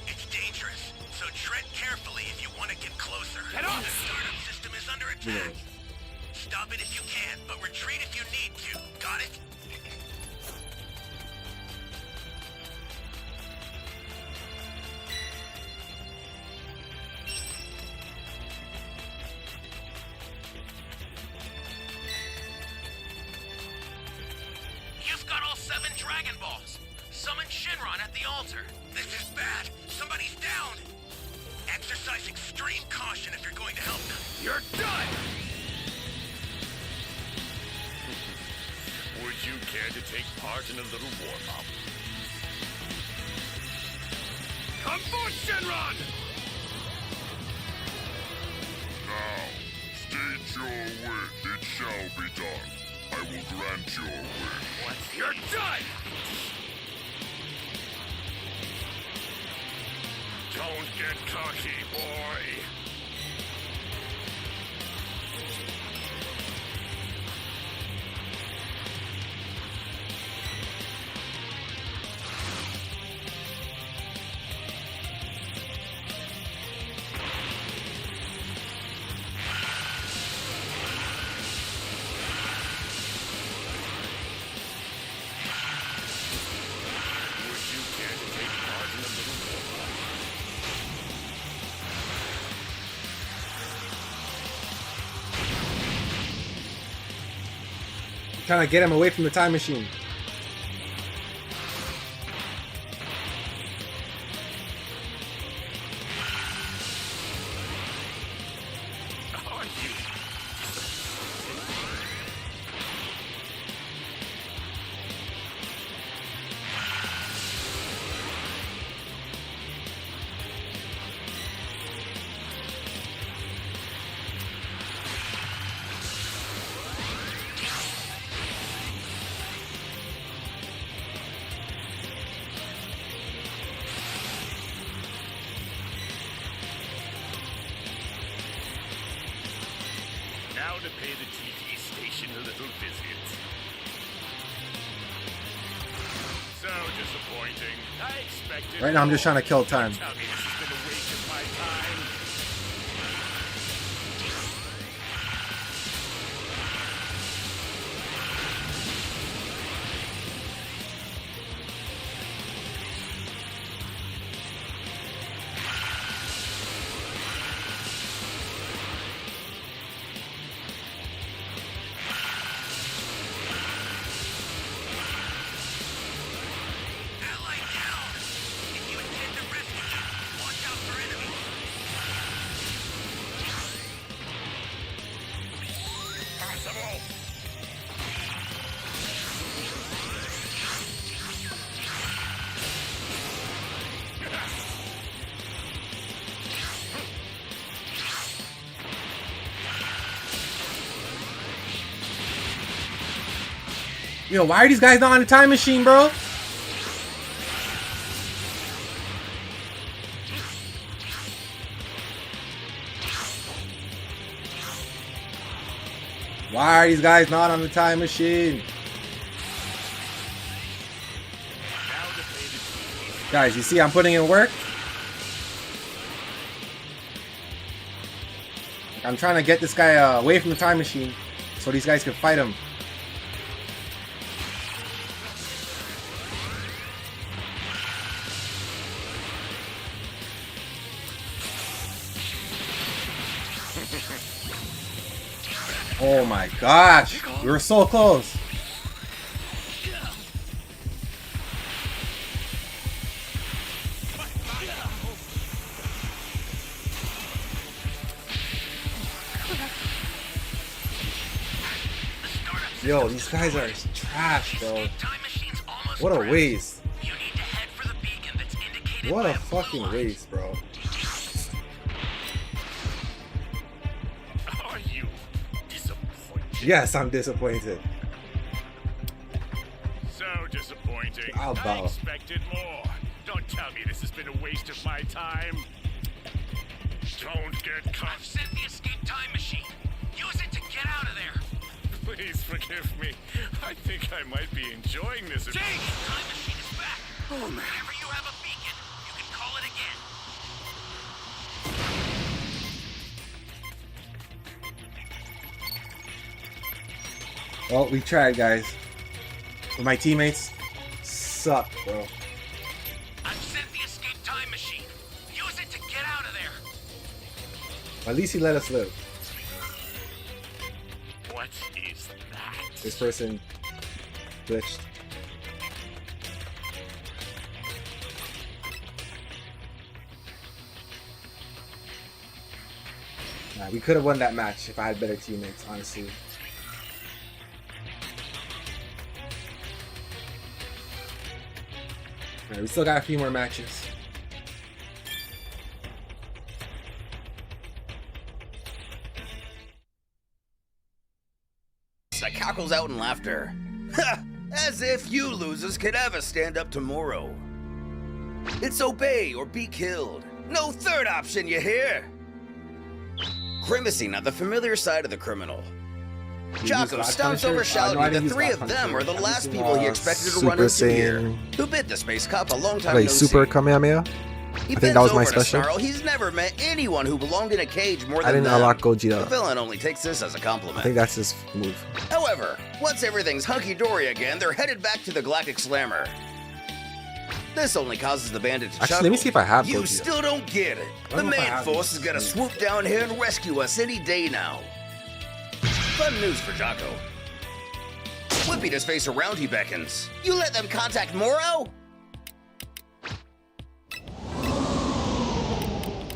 It's dangerous, so tread carefully if you want to get closer. Get off! The startup system is under attack. Stop it if you can, but retreat if you need to. Got it? You've got all 7 Dragon Balls. Summon Shinron at the altar. This is bad. Somebody's down. Exercise extreme caution if you're going to help them. You're done! Would you care to take part in a little warm-up? Come forth, Shenron! Now, state your wish. It shall be done. I will grant your wish. What? You're done! Don't get cocky, boy. Would you care to take part in a little warm-up? Trying to get him away from the time machine. Are you? Now to pay the TV station a little visit. So disappointing. I expected. Right now, I'm just trying to kill time. Tell me this has been a waste of my time. Ally down. If you intend to rescue them, watch out for enemies. Possible. Yo, why are these guys not on the time machine, bro? Why are these guys not on the time machine? Guys, you see I'm putting in work? I'm trying to get this guy away from the time machine so these guys can fight him. Oh my gosh, we were so close. Yo, these guys are trash, bro. What a waste. What a fucking waste, bro. Are you disappointed? Yes, I'm disappointed. So disappointing. I'll I bow. expected more. Don't tell me this has been a waste of my time. Don't get caught. I've sent the escape time machine. Use it to get out of there. Please forgive me. I think I might be enjoying this. Jake, time machine is back. Oh man. Whenever you have a beacon, you can call it again. Well, we tried, guys. But my teammates suck, bro. I've sent the escape time machine. Use it to get out of there. At least he let us live. What is that? This person glitched. Nah, we could have won that match if I had better teammates, honestly. Alright, we still got a few more matches. That cackles out in laughter. Ha! As if you losers could ever stand up to Moro. It's obey or be killed. No third option, you hear? Grimacing at the familiar side of the criminal. Jocko stomps over shouting the three of them are the last people he expected to run into here. Who bit the Space Cup a long time Like no super see. Kamehameha? He I think that was bends my over to special. snarl. He's never met anyone who belonged in a cage more than I didn't them. unlock The Gogeta. villain only takes this as a I compliment. think that's his move. However, once everything's hunky-dory again, they're headed back to the Galactic Slammer. This only causes the bandit to Actually, chuckle. let me see if I have You Gogeta. still don't get it. I The don't know if I main have force this. is gonna swoop down here and rescue us any day now. Fun news for Jocko. Whipping his face around, he beckons. You let them contact Moro?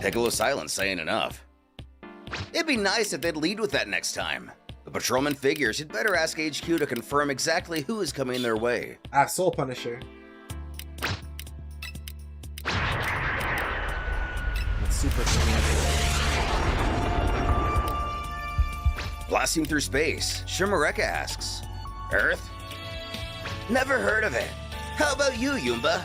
Piccolo's silence saying enough. It'd be nice if they'd lead with that next time. The patrolman figures you'd better ask HQ to confirm exactly who is coming their way. I have Soul Punisher. That's super Blasting through space, Shimareka asks, Earth? Never heard of it. How about you, Yumba?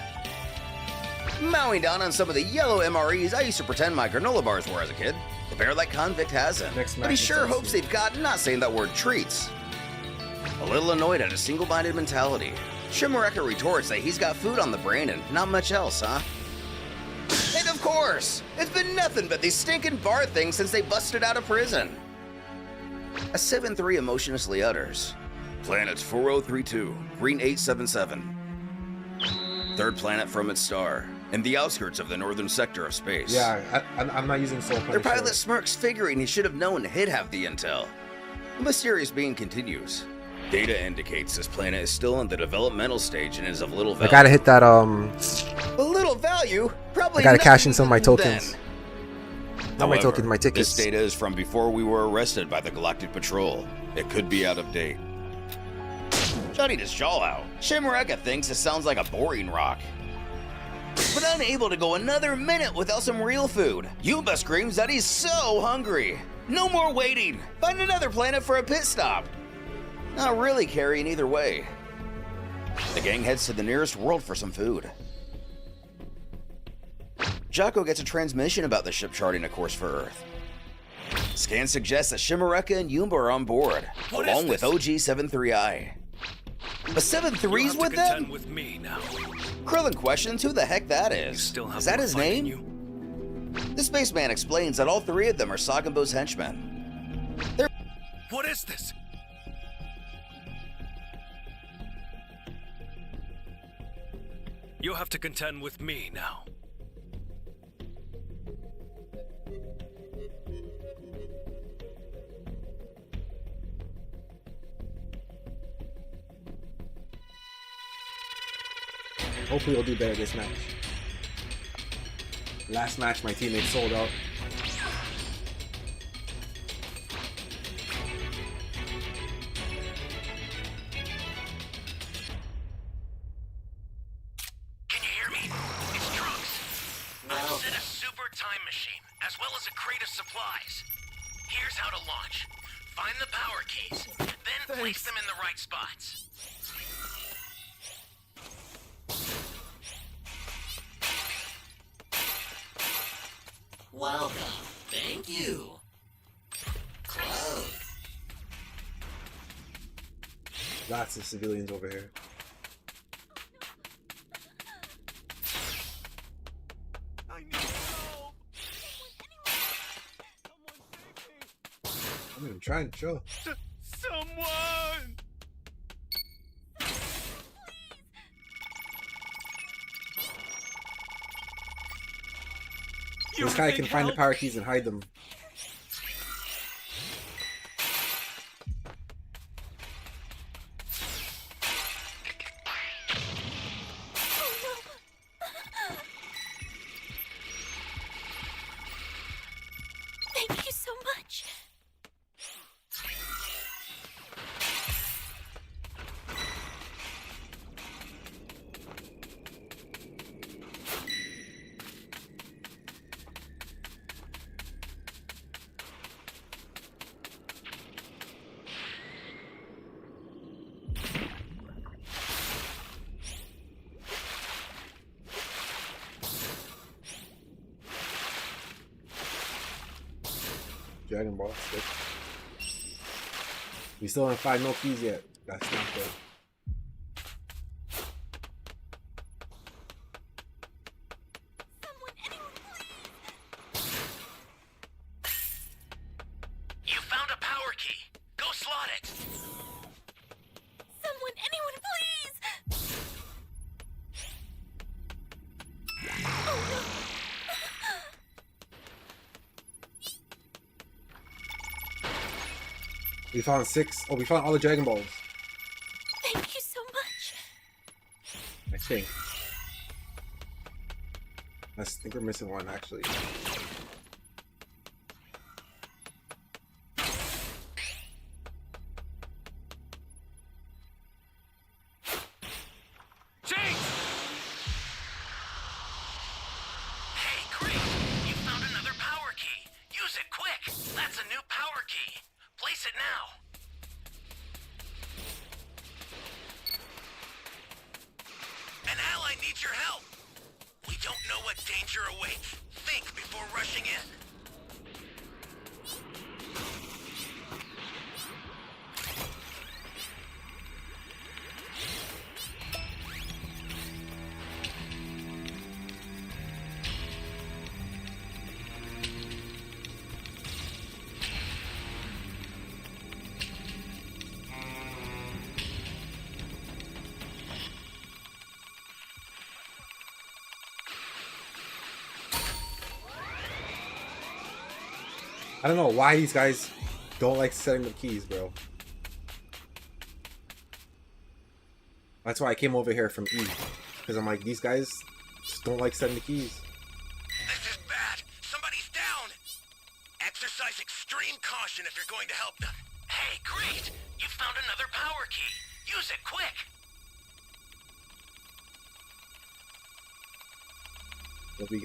Mowing down on some of the yellow MREs I used to pretend my granola bars were as a kid. The bear-like convict hasn't. Next But he match sure is hopes Tennessee. they've got, not saying that word, treats. A little annoyed at a single-minded mentality, Shimareka retorts that he's got food on the brain and not much else, huh? And of course, it's been nothing but these stinking bar things since they busted out of prison. A 7-3 emotionlessly utters. Planet 4032, Green 877. Third planet from its star, in the outskirts of the northern sector of space. Yeah, I'm not using Soul Punisher. Their pilot smirks, figuring he should have known he'd have the intel. The mysterious being continues. Data indicates this planet is still in the developmental stage and is of little I value. gotta hit that, A little value? Probably I gotta cash nothing in some of my to do then. tokens. Not my However, tokens, my tickets. This data is from before we were arrested by the Galactic Patrol. It could be out of date. Shutting his jaw out, Shimareka thinks it sounds like a boring rock. But unable to go another minute without some real food, Yuba screams that he's so hungry. No more waiting. Find another planet for a pit stop. Not really carrying either way. The gang heads to the nearest world for some food. Jocko gets a transmission about the ship charting a course for Earth. Scan suggests that Shimareka and Yumba are on board, What along is with this? OG-73I. The 7-3's with them? with me now. Krillin questions who the heck that is. Still have Is that more his fight in name? you? The spaceman explains that all three of them are Sagambo's henchmen. They're What is this? You have to contend with me now. Hopefully we'll do better this match. Last match, my teammates sold out. Can you hear me? It's Trunks. I've set a super time machine, as well as a crate of supplies. Here's how to launch. Find the power keys, then place them in the right spots. Welcome. Thank you. Close. Lots of civilians over here. I need help. Someone save me. I'm even trying to chill. Someone. This guy can find the power keys and hide them. Thank you so much. Dragon Ball. That's good. We still haven't found no keys yet. That's not good. Someone, anyone, please. You found a power key. Go slot it. Someone, anyone, please. Oh no. We found 6. Oh, we found all the Dragon Balls. Thank you so much. I think. I think we're missing one actually. Hey, great. You found another power key. Use it quick. That's a new power key. Place it now. An ally needs your help. We don't know what danger awaits. Think before rushing in. I don't know why these guys don't like setting the keys, bro. That's why I came over here from E. Because I'm like, these guys just don't like setting the keys. This is bad. Somebody's down. Exercise extreme caution if you're going to help them. Hey, great. You found another power key. Use it quick. But we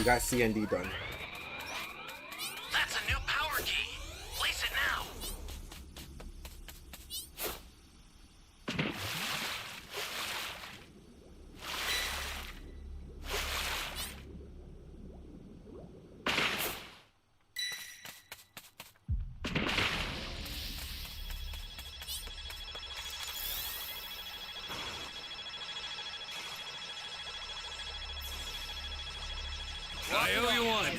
got CND done. That's a new power key. Place it now. I owe you one.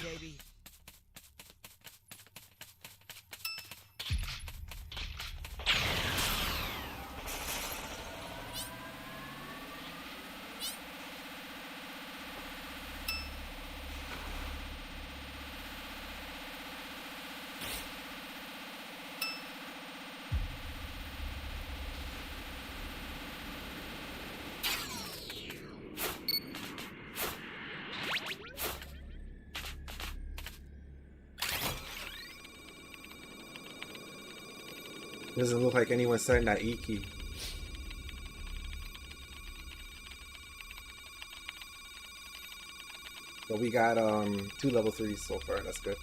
Doesn't look like anyone's setting that E key. But we got 2 level 3s so far. That's good.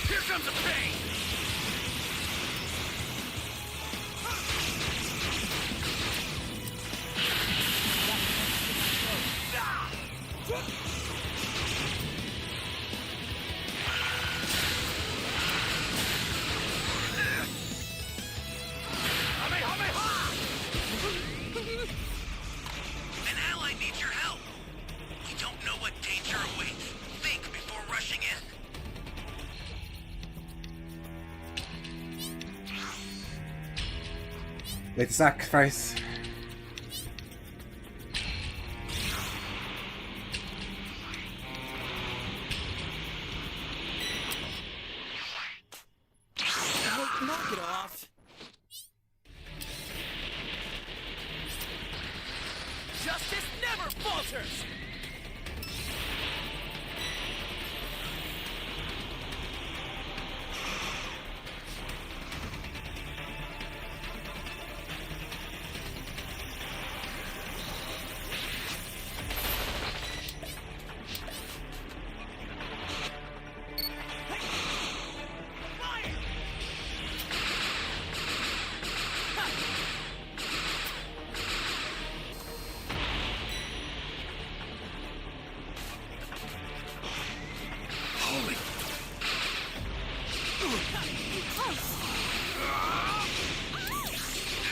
Here comes the pain! An ally needs your help! We don't know what danger awaits. Think before rushing in. Make the sacrifice. Knock it off. Justice never falters! Holy.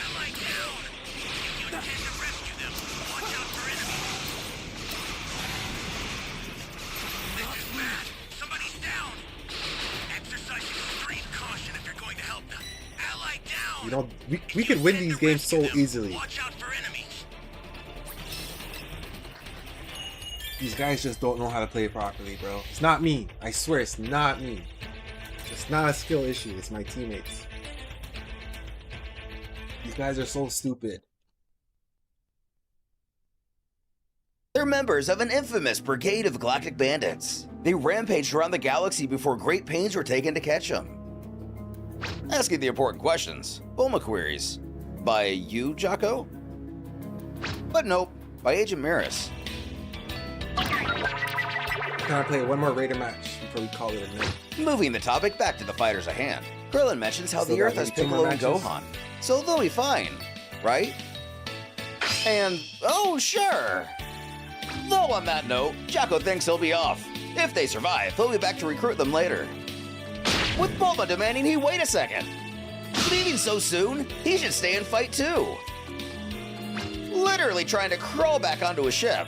Ally down! If you intend to rescue them, watch out for enemies! This is bad! Somebody's down! Exercise extreme caution if you're going to help them. Ally down! You know, we could win these games so easily. Watch out for enemies! These guys just don't know how to play properly, bro. It's not me. I swear, it's not me. It's not a skill issue. It's my teammates. These guys are so stupid. They're members of an infamous brigade of galactic bandits. They rampaged around the galaxy before great pains were taken to catch them. Asking the important questions, Bulma queries. By you, Jocko? But nope, by Agent Maris. Can I play one more Raider match before we call it a night? Moving the topic back to the fighters at hand, Krillin mentions how Still the Earth got has maybe 2 more Piccolo and matches? Gohan, so they'll be fine, right? And, oh sure! Though on that note, Jocko thinks he'll be off. If they survive, he'll be back to recruit them later. With Bulma demanding he wait a second. Leaving so soon, he should stay and fight too. Literally trying to crawl back onto a ship.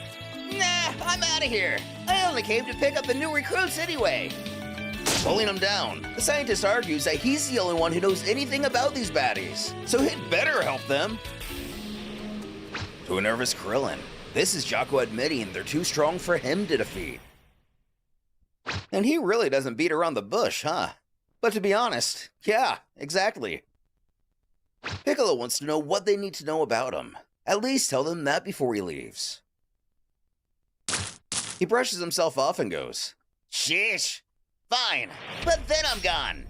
Nah, I'm out of here. I only came to pick up the new recruits anyway. Pulling him down, the scientist argues that he's the only one who knows anything about these baddies, so he'd better help them. To a nervous Krillin, this is Jocko admitting they're too strong for him to defeat. And he really doesn't beat around the bush, huh? But to be honest, yeah, exactly. Piccolo wants to know what they need to know about him. At least tell them that before he leaves. He brushes himself off and goes, "Sheesh, fine, but then I'm gone."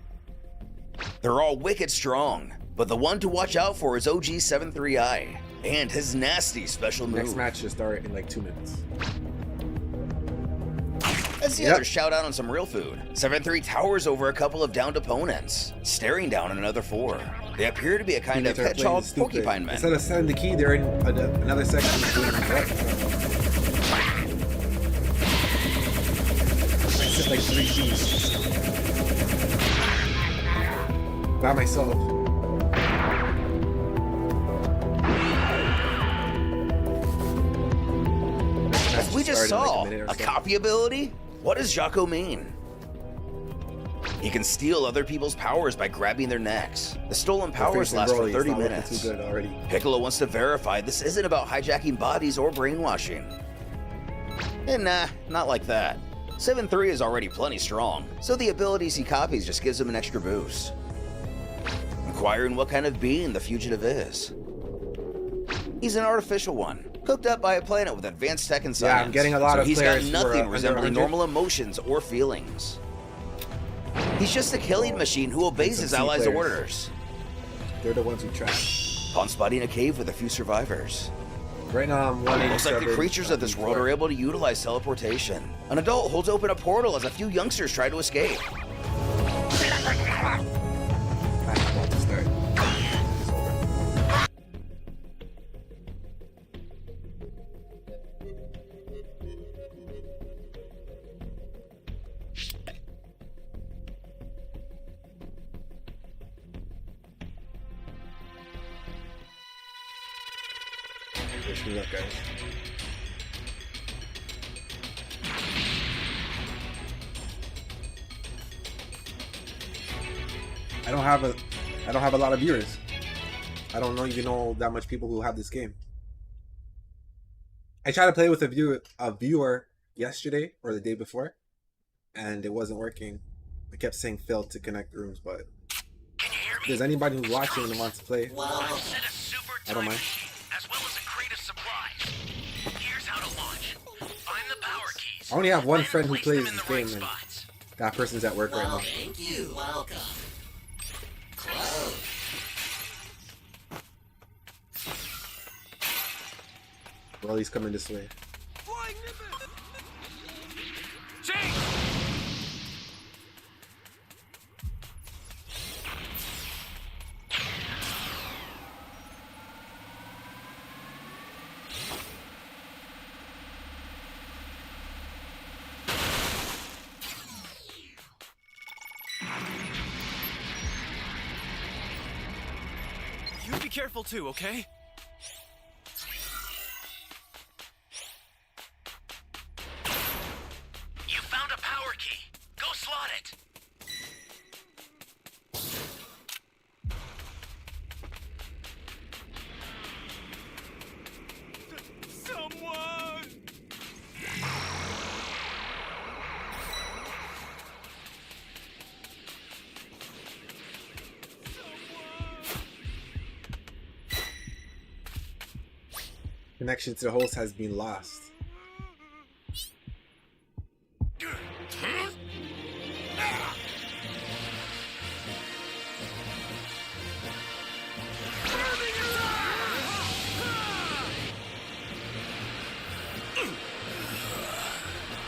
They're all wicked strong, but the one to watch out for is OG 73i and his nasty special move. Next match should start in like 2 minutes. As the others shout out on some real food, 7-3 towers over a couple of downed opponents, staring down on another 4. They appear to be a kind of Teammates are playing hedgehog stupid. porcupine men. Instead of setting the key, they're in another section doing what? I set like 3 keys. By myself. start in like a saw. minute or A so. copy ability? What does Jaco mean? He can steal other people's powers by grabbing their necks. The stolen powers Facing last for Broly, it's 30 not looking minutes. Too good already. Piccolo wants to verify this isn't about hijacking bodies or brainwashing. And nah, not like that. 7-3 is already plenty strong, so the abilities he copies just gives him an extra boost. Inquiring what kind of being the fugitive is. He's an artificial one, cooked up by a planet with advanced tech and science. Yeah, I'm getting a lot so of he's got players who are nothing under resembling 100. normal emotions or feelings. He's just a killing machine who obeys some his C allies' players. orders. They're the ones who trash. Upon spotting a cave with a few survivors. Right now I'm 187. Looks like the creatures of this world are able to utilize teleportation. An adult holds open a portal as a few youngsters try to escape. I'm about to start. It's over. Wish me luck, guys. I don't have a lot of viewers. I don't even know that much people who have this game. I tried to play with a viewer yesterday or the day before, and it wasn't working. I kept saying failed to connect rooms, but Can you hear me? if there's anybody who's watching and wants to play, I've set a super I don't time mind. machine, as well as a crate of supplies. Here's how to launch. Find the power keys. I only have one and friend who place them plays in this the right game, and spots. that person's at work right now. Thank you. Welcome. Close. Well, he's coming this way. Flying nimbus! Change! You be careful too, okay? You found a power key. Go slot it. Someone! Connection to the host has been lost.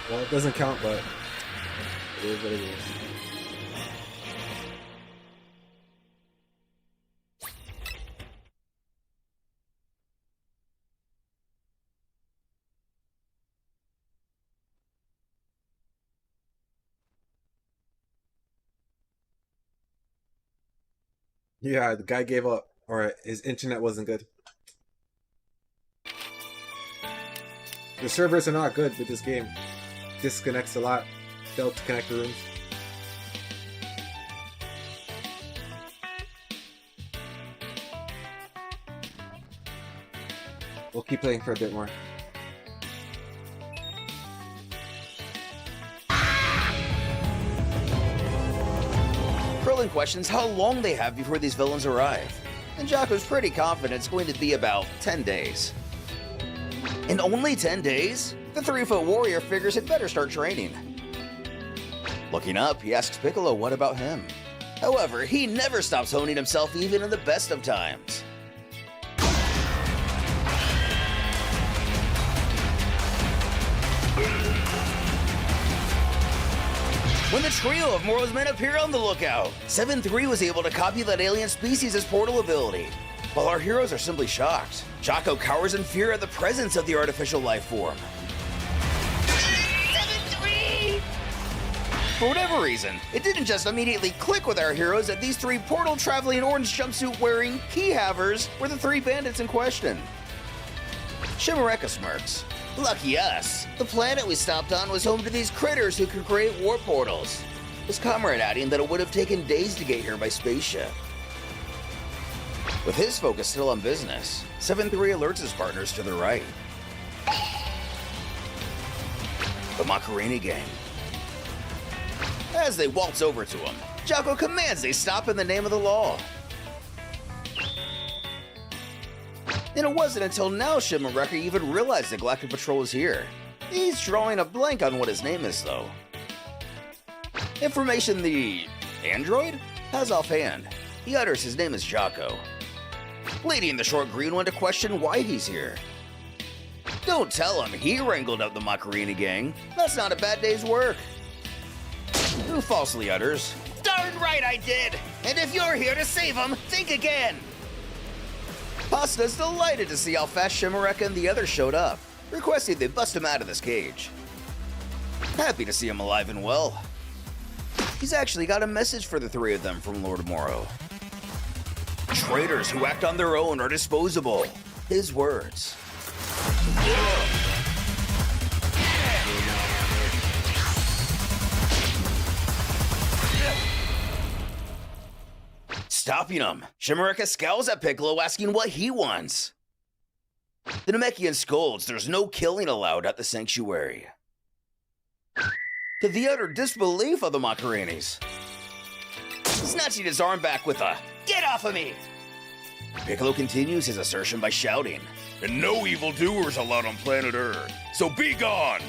Well, it doesn't count, but it is what it is. Yeah, the guy gave up, or his internet wasn't good. The servers are not good with this game. Disconnects a lot. Failed to connect the rooms. We'll keep playing for a bit more. Krillin questions how long they have before these villains arrive, and Jaco's pretty confident it's going to be about 10 days. In only 10 days? The 3-foot warrior figures he'd better start training. Looking up, he asks Piccolo what about him. However, he never stops honing himself even in the best of times. When the trio of Moro's men appear on the lookout, 7-3 was able to copy that alien species' portal ability, while our heroes are simply shocked. Jaco cowers in fear at the presence of the artificial life form. 7-3! For whatever reason, it didn't just immediately click with our heroes that these three portal-traveling orange jumpsuit-wearing key havers were the three bandits in question. Shimareka smirks. Lucky us. The planet we stopped on was home to these critters who could create warp portals. His comrade adding that it would have taken days to get here by spaceship. With his focus still on business, 7-3 alerts his partners to the right. The Macarena gang. As they waltz over to him, Jocko commands they stop in the name of the law. And it wasn't until now Shimmerwrecker even realized the Galactic Patrol was here. He's drawing a blank on what his name is, though. Information the android has offhand. He utters his name is Jocko, leading the short green one to question why he's here. Don't tell him he wrangled up the Macarena gang. That's not a bad day's work. Who falsely utters, "Darn right I did! And if you're here to save him, think again!" Pasta's delighted to see how fast Shimmerwrecker and the others showed up, requesting they bust him out of this cage. Happy to see him alive and well. He's actually got a message for the three of them from Lord Moro. Traitors who act on their own are disposable. His words. Stopping him, Shimmerwrecker scowls at Piccolo asking what he wants. The Namekian scolds there's no killing allowed at the sanctuary. To the utter disbelief of the Macarenes, snatching his arm back with a "Get off of me!" Piccolo continues his assertion by shouting, And no evildoers allowed on planet Earth, so be gone!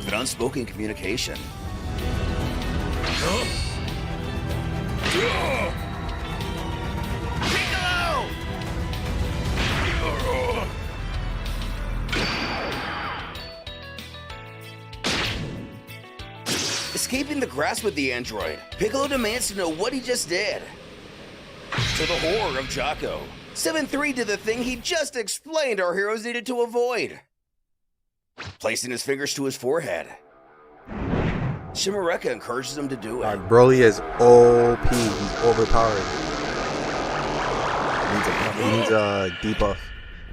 with an unspoken communication. Piccolo! Escaping the grasp of the android, Piccolo demands to know what he just did. To the horror of Jocko, 7-3 did the thing he just explained our heroes needed to avoid. Placing his fingers to his forehead, Shimmerwrecker encourages him to do it. Broly is OP. He's overpowered. He needs a debuff.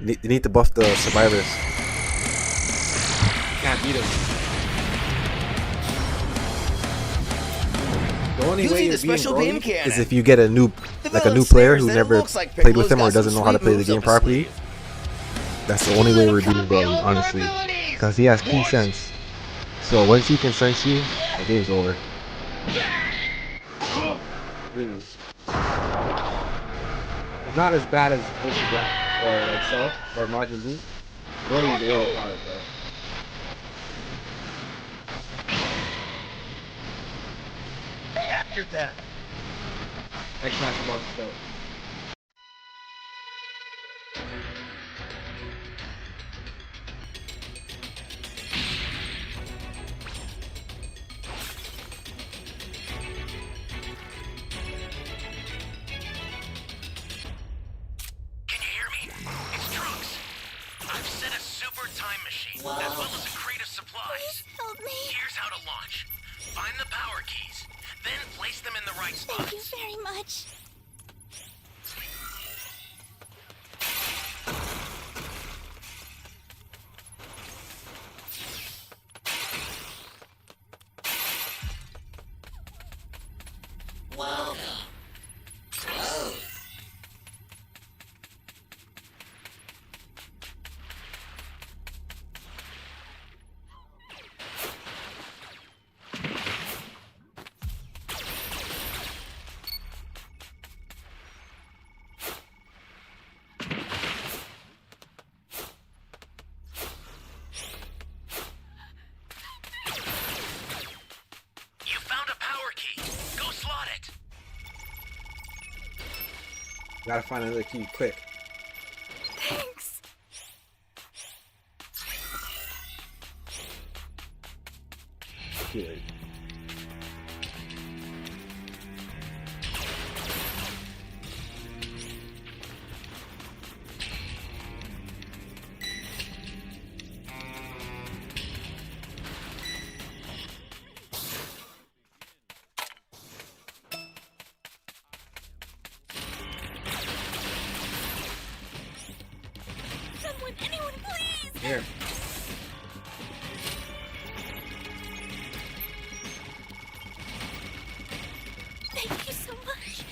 They need to buff the survivors. Can't beat him. The only way Using you're the special beam beating Broly cannon, is if you get a new, The like a villain new player sneers who that it never looks like played with Piccolo's him or got some doesn't know how to sweet play the moves game up his properly. sleeve. That's the only way we're beating Broly, honestly, because he has key sense. So once he can sense you, the game's over. Really. It's not as bad as Vegeta or like Cell or Majin Buu. Broly's overpowered, bro. After that. X-Max about to start. Can you hear me? It's Trunks. I've set a super time machine, as well as a crate of supplies. Help me. Here's how to launch. Find the power keys, then place them in the right Thank you spots. very much. You found a power key. Go slot it. Gotta find another key quick. Thanks. Good. Here. Thank you so much.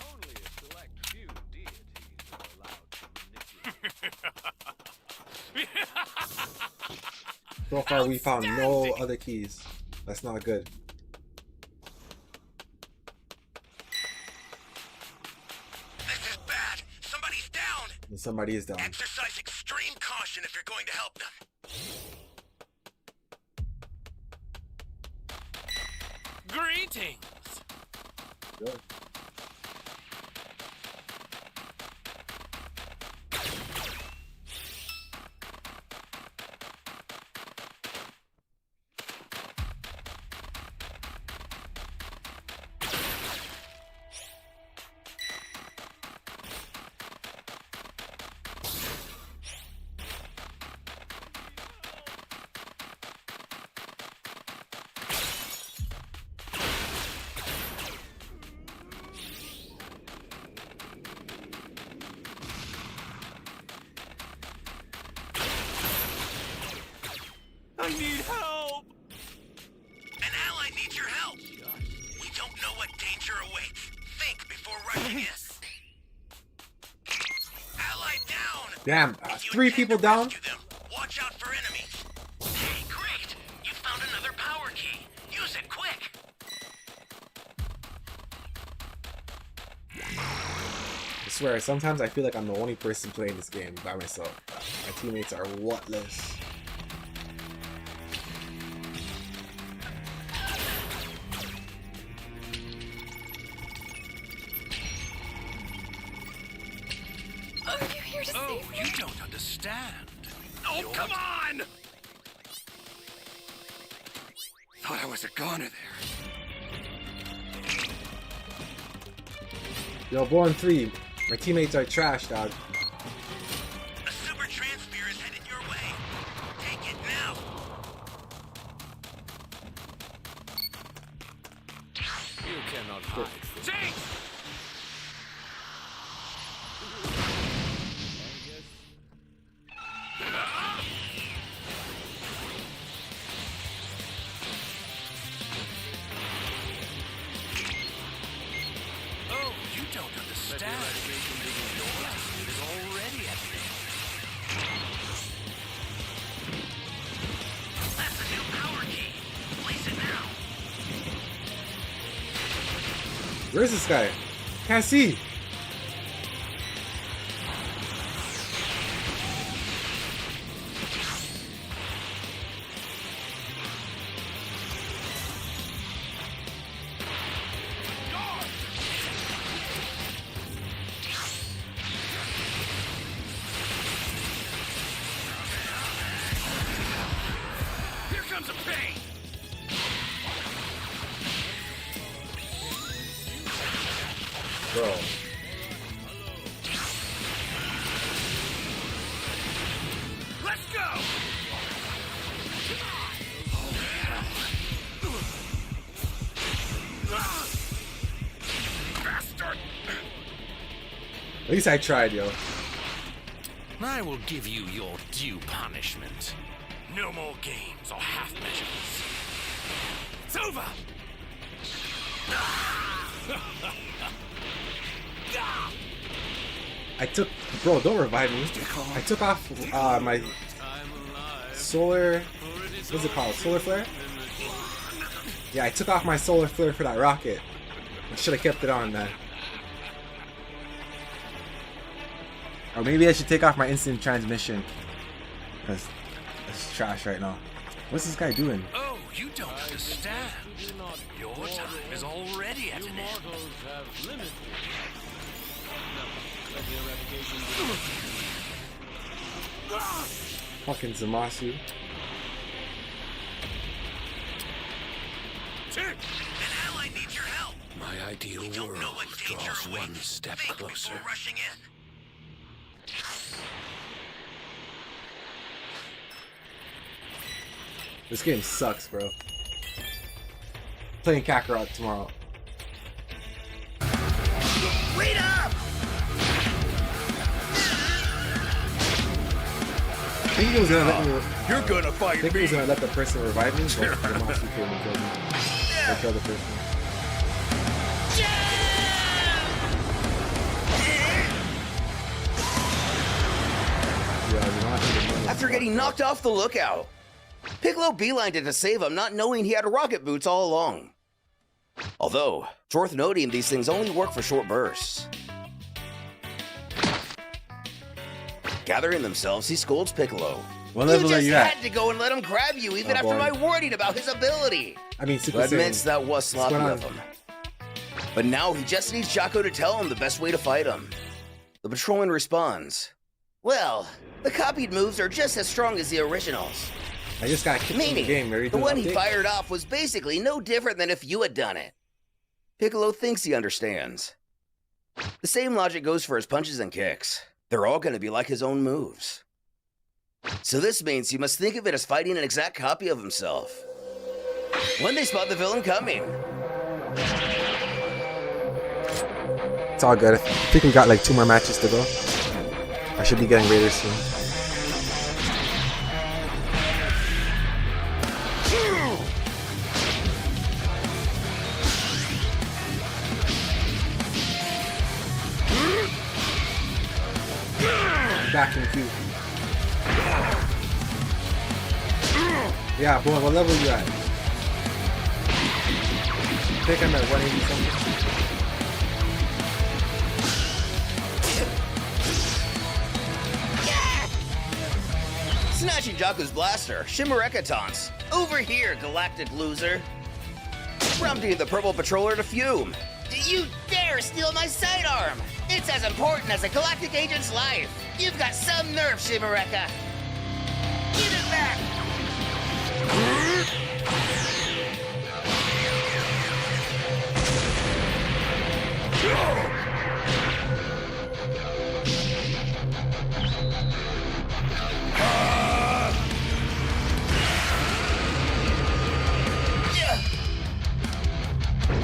Only a select few deities are allowed to manipulate. So far, we found no other keys. That's not good. This is bad. Somebody's down. And somebody is down. Exercise extreme caution if you're going to help them. Greetings. Good. I need help. An ally needs your help. We don't know what danger awaits. Think before rushing in. Ally down. Damn, If you 3 intend people to down? rescue them, watch out for enemies. Hey, great! You found another power key. Use it quick. I swear, sometimes I feel like I'm the only person playing this game by myself. My teammates are whatless. Are you here to Oh, save me? you don't understand. Oh, come on! Thought I was a goner there. Yo, Born 3, my teammates are trash, dog. A super transfer is headed your way. Take it now. You cannot hide from Take! Oh, you don't understand. Your time is already at an end. That's a new power key. Place it now. Where's this guy? Can't see. Here comes a pain! Bro. Let's go! Bastard! At least I tried, yo. I will give you your due punishment. No more games or half measures. It's over! I took, bro, don't revive me. I took off my solar, what's it called? Solar flare? Yeah, I took off my solar flare for that rocket. I should have kept it on, man. Or maybe I should take off my instant transmission. Because it's trash right now. What's this guy doing? Oh, you don't understand. Your time is already at an end. mortals have limited. Fucking Zamasu. An ally needs your help. My ideal We don't world know what danger draws one awaits. step Think closer. before rushing in. This game sucks, bro. playing Kakarot tomorrow. Wait up! I think he was gonna let me. You're gonna I fight think he me. was gonna let the person revive me, but the monster came and killed me. Or killed the person. Yeah, you don't have to get money. After getting knocked off the lookout, Piccolo beelined it to save him, not knowing he had rocket boots all along. Although, it's worth noting these things only work for short bursts. Gathering themselves, he scolds Piccolo. What level you are just you at? had to go and let him grab you, even Oh, after boy. my warning about his ability. I mean, Super Who admits Saiyan. that was sloppy going of on? him. But now he just needs Jocko to tell him the best way to fight him. The patrolman responds, "Well, the copied moves are just as strong as the originals." I just got kicked in the Meaning, game. the one he fired off was basically no different than if you had done it. Piccolo thinks he understands. The same logic goes for his punches and kicks. They're all going to be like his own moves. So this means he must think of it as fighting an exact copy of himself. When they spot the villain coming, It's all good. I think we got like 2 more matches to go. I should be getting Raiders soon. Back in queue. Yeah, boy, what level you at? I think I'm at 180 something. snatching Jocko's blaster, Shimareka taunts, "Over here, galactic loser!" Prompting the purple patroller to fume. "Do you dare steal my sidearm? It's as important as a galactic agent's life. You've got some nerve, Shimareka. Give it back!"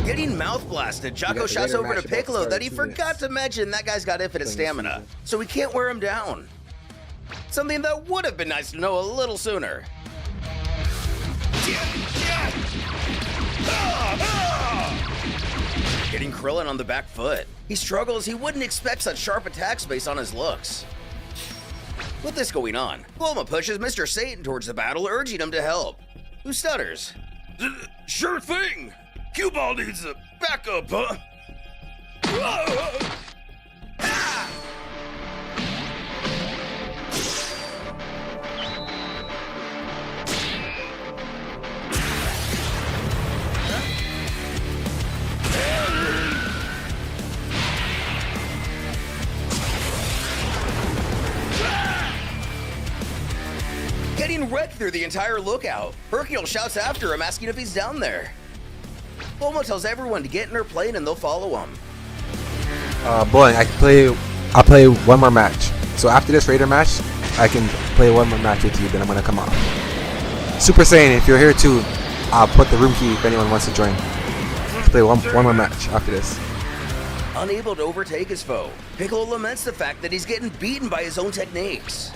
Getting mouth blasted, Jocko shouts over to Piccolo that he forgot to mention that guy's got infinite stamina, so he can't wear him down. Something that would have been nice to know a little sooner. Getting Krillin on the back foot. He struggles, he wouldn't expect such sharp attacks based on his looks. With this going on, Bulma pushes Mr. Satan towards the battle, urging him to help. Who stutters? Sure thing! Q-Ball needs a backup, huh? Getting wrecked through the entire lookout. Hercule shouts after him, asking if he's down there. Bulma tells everyone to get in her plane and they'll follow him. Boy, I'll play one more match. So after this Raider match, I can play one more match with you, then I'm gonna come off. Super Saiyan, if you're here too, I'll put the room key if anyone wants to join. Let's play one more match after this. Unable to overtake his foe, Piccolo laments the fact that he's getting beaten by his own techniques.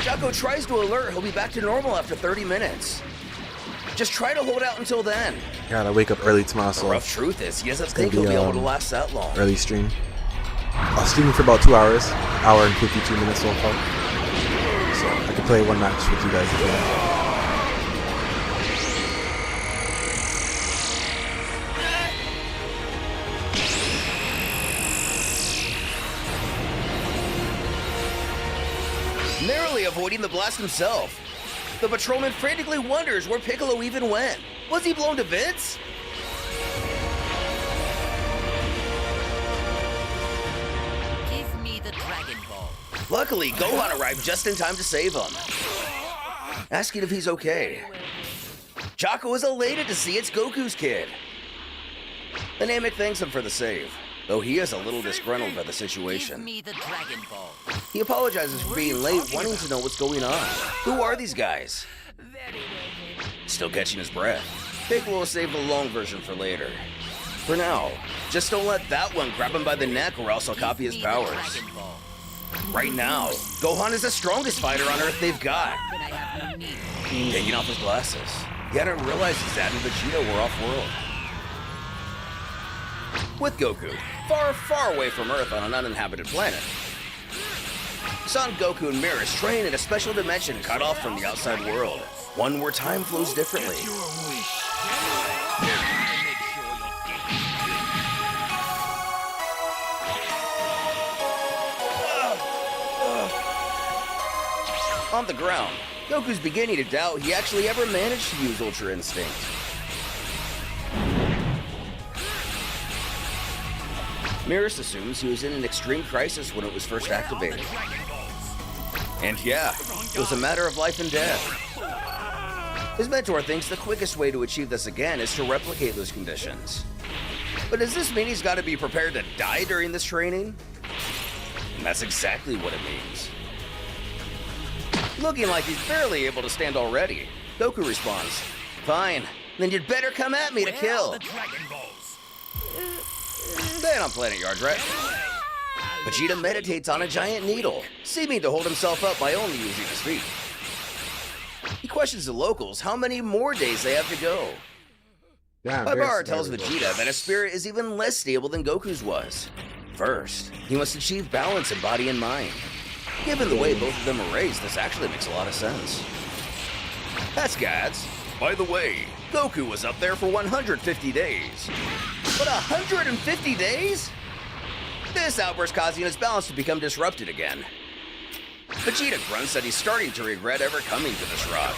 Jocko tries to alert he'll be back to normal after 30 minutes. Just try to hold out until then. Gotta wake up early tomorrow, The so rough truth is, he doesn't gonna think he'll be, be able to last that long. early stream. I'll stream for about 2 hours, hour and 52 minutes so far. So I can play one match with you guys if you want. Narrowly avoiding the blast himself. The patrolman frantically wonders where Piccolo even went. Was he blown to bits? Give me the Dragon Ball. Luckily, Gohan arrived just in time to save him. Asking if he's okay. Jocko is elated to see it's Goku's kid. The Namek thanks him for the save, though he is a little disgruntled by the Give situation. me the Dragon Ball. He apologizes for being late, wanting to know what's going on. Who are these guys? Still catching his breath. Piccolo saved the long version for later. For now, just don't let that one grab him by the neck or else I'll copy his powers. Right now, Gohan is the strongest fighter on Earth they've got. Taking off his glasses, he hadn't realized his dad and Vegeta were off-world. With Goku, far, far away from Earth on an uninhabited planet, Son Goku and Mirrors train in a special dimension cut off from the outside world. One where time flows differently. On the ground, Goku's beginning to doubt he actually ever managed to use Ultra Instinct. Mirrors assumes he was in an extreme crisis when it was first activated. And yeah, it was a matter of life and death. His mentor thinks the quickest way to achieve this again is to replicate those conditions. But does this mean he's got to be prepared to die during this training? And that's exactly what it means. Looking like he's barely able to stand already, Goku responds, "Fine, then you'd better come at me to kill." Then on planet Yardrat, Vegeta meditates on a giant needle, seeming to hold himself up by only using his feet. He questions the locals how many more days they have to go. Ibarra tells Vegeta that his spirit is even less stable than Goku's was. First, he must achieve balance in body and mind. Given the way both of them are raised, this actually makes a lot of sense. That's Gads. By the way, Goku was up there for 150 days. But 150 days? This outburst causing his balance to become disrupted again. Vegeta grunts that he's starting to regret ever coming to this rock.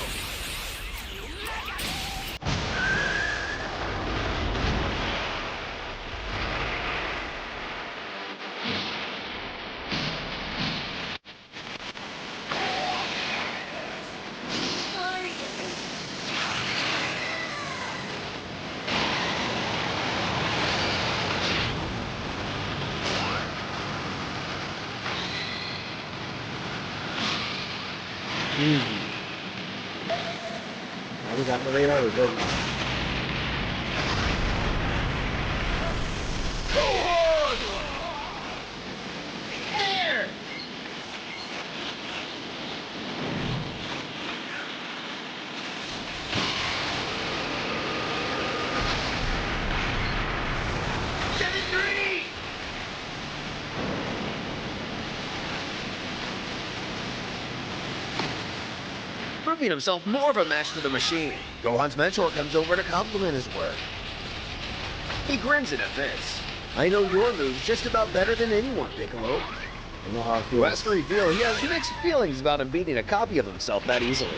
We got the radar, we're good. Proving himself more of a match to the machine, Gohan's mentor comes over to compliment his work. He grins and admits, "I know your moves just about better than anyone, Piccolo." I know how I feel. Lest reveal, he has mixed feelings about him beating a copy of himself that easily.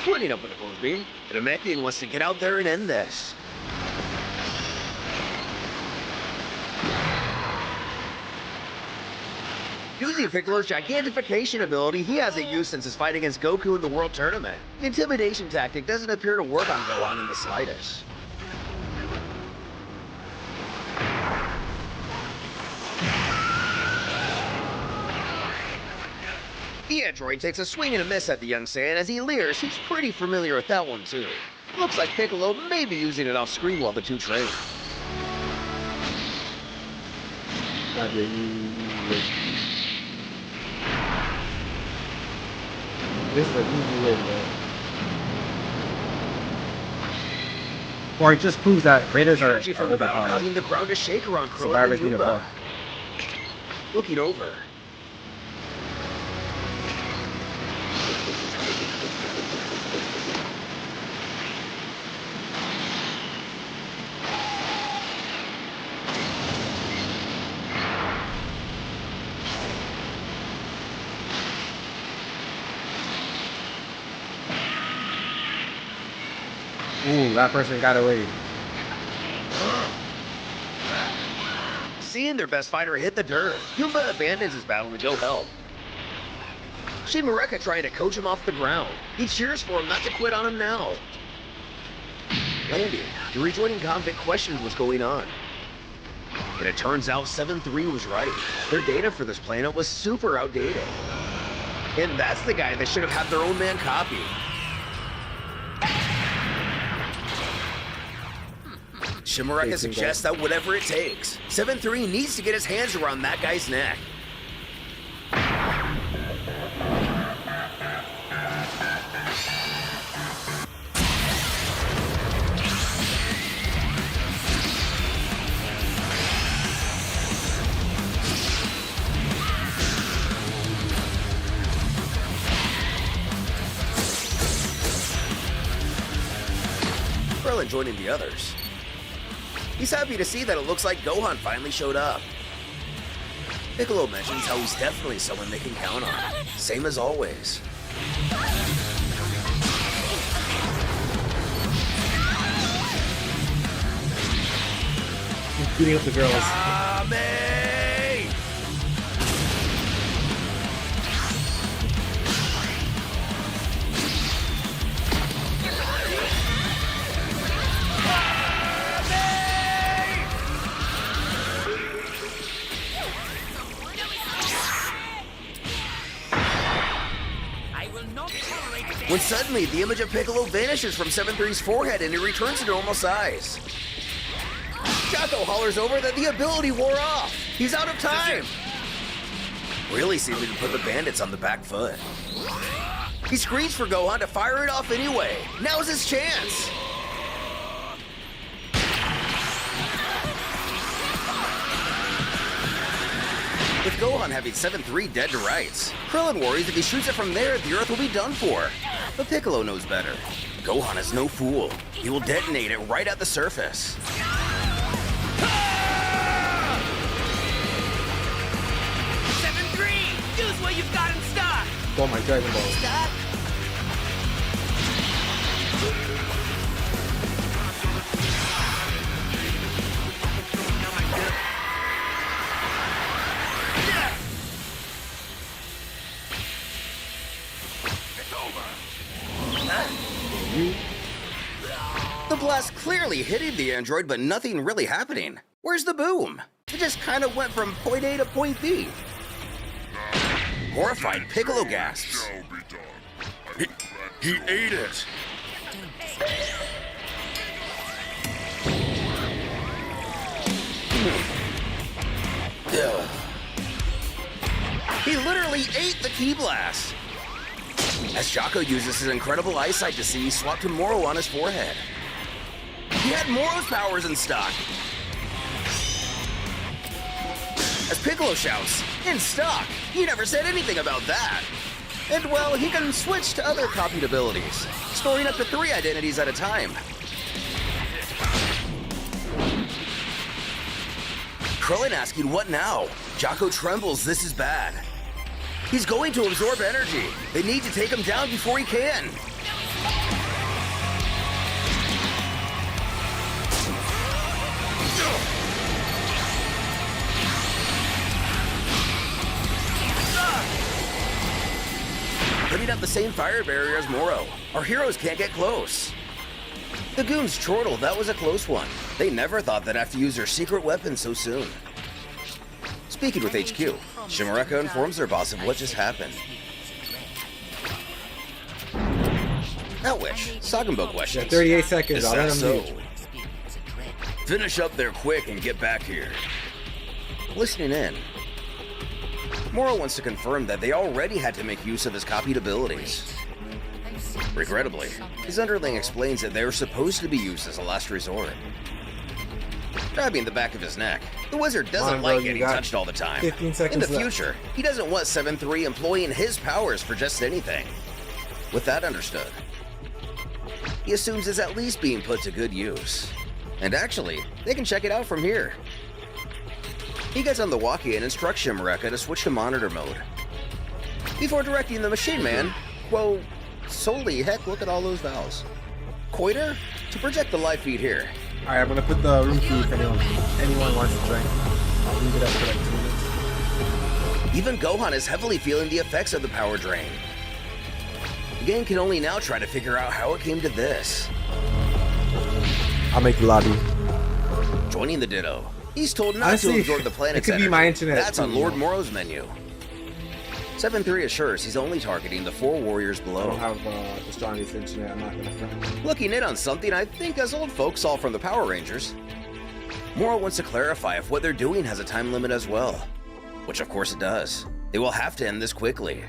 Putting up with the close beam, Namekian wants to get out there and end this. Using Piccolo's gigantification ability, he hasn't used since his fight against Goku in the World Tournament. The intimidation tactic doesn't appear to work on Gohan in the slightest. The android takes a swing and a miss at the young Saiyan as he leers. He's pretty familiar with that one too. Looks like Piccolo may be using it off screen while the two train. This is an easy win, man. Or it just proves that Raiders are a little bit hard. Causing the ground to shake around Krillin Survivors and need a Yumba. buff. Looking over. Ooh, that person got away. Seeing their best fighter hit the dirt, Yumba abandons his battle to go help. Shin Mareka trying to coach him off the ground. He cheers for him not to quit on him now. Landing, the rejoining convict questions what's going on. And it turns out 7-3 was right. Their data for this planet was super outdated. And that's the guy that should have had their own man copy. Shimureka suggests that whatever it takes, 7-3 needs to get his hands around that guy's neck. Krillin joining the others. He's happy to see that it looks like Gohan finally showed up. Piccolo mentions how he's definitely someone they can count on, same as always. He's beating up the girls. When suddenly, the image of Piccolo vanishes from 7-3's forehead and he returns to normal size. Jocko hollers over that the ability wore off. He's out of time. Really seeming to put the bandits on the back foot. He screams for Gohan to fire it off anyway. Now's his chance. With Gohan having 7-3 dead to rights, Krillin worries if he shoots it from there, the Earth will be done for. But Piccolo knows better. Gohan is no fool. He will detonate it right at the surface. 7-3! Use what you've got in stock! Oh my Dragon Ball. Stop! The blast clearly hitting the android, but nothing really happening. Where's the boom? It just kind of went from point A to point B. Horrified, Piccolo gasps. He ate it. He literally ate the Ki Blast. As Jocko uses his incredible eyesight to see, he swapped to Moro on his forehead. He had Moro's powers in stock. As Piccolo shouts, in stock, he never said anything about that. And well, he can switch to other copied abilities, storing up to 3 identities at a time. Krillin asking what now? Jocko trembles, this is bad. He's going to absorb energy. They need to take him down before he can. Putting up the same fire barrier as Moro. Our heroes can't get close. The goons chortle, that was a close one. They never thought they'd have to use their secret weapon so soon. Speaking with HQ, Shimureka informs their boss of what just happened. At which, Sagambo questions. Yeah, 38 seconds, Is I'll that let him so? do. Finish up there quick and get back here. Listening in, Moro wants to confirm that they already had to make use of his copied abilities. Regrettably, his underling explains that they were supposed to be used as a last resort. Grabbing the back of his neck, the wizard doesn't like getting touched all the time. 15 seconds In the left. future, he doesn't want 7-3 employing his powers for just anything. With that understood, he assumes it's at least being put to good use. And actually, they can check it out from here. He gets on the walkie and instructs Shimureka to switch to monitor mode. Before directing the machine man, well, solely, heck, look at all those valves. Coiter, to project the live feed here. Alright, I'm gonna put the room key if anyone wants to join. I'll leave it up for like 2 minutes. Even Gohan is heavily feeling the effects of the power drain. The gang can only now try to figure out how it came to this. I'll make the lobby. Joining the Ditto, he's told not Honestly, to absorb the planet's it could be energy. my internet That's too, on you Lord know. Moro's menu. 7-3 assures he's only targeting the 4 warriors I below. don't have the strongest internet. I'm not gonna front. Looking in on something I think us old folks saw from the Power Rangers. Moro wants to clarify if what they're doing has a time limit as well. Which of course it does. They will have to end this quickly.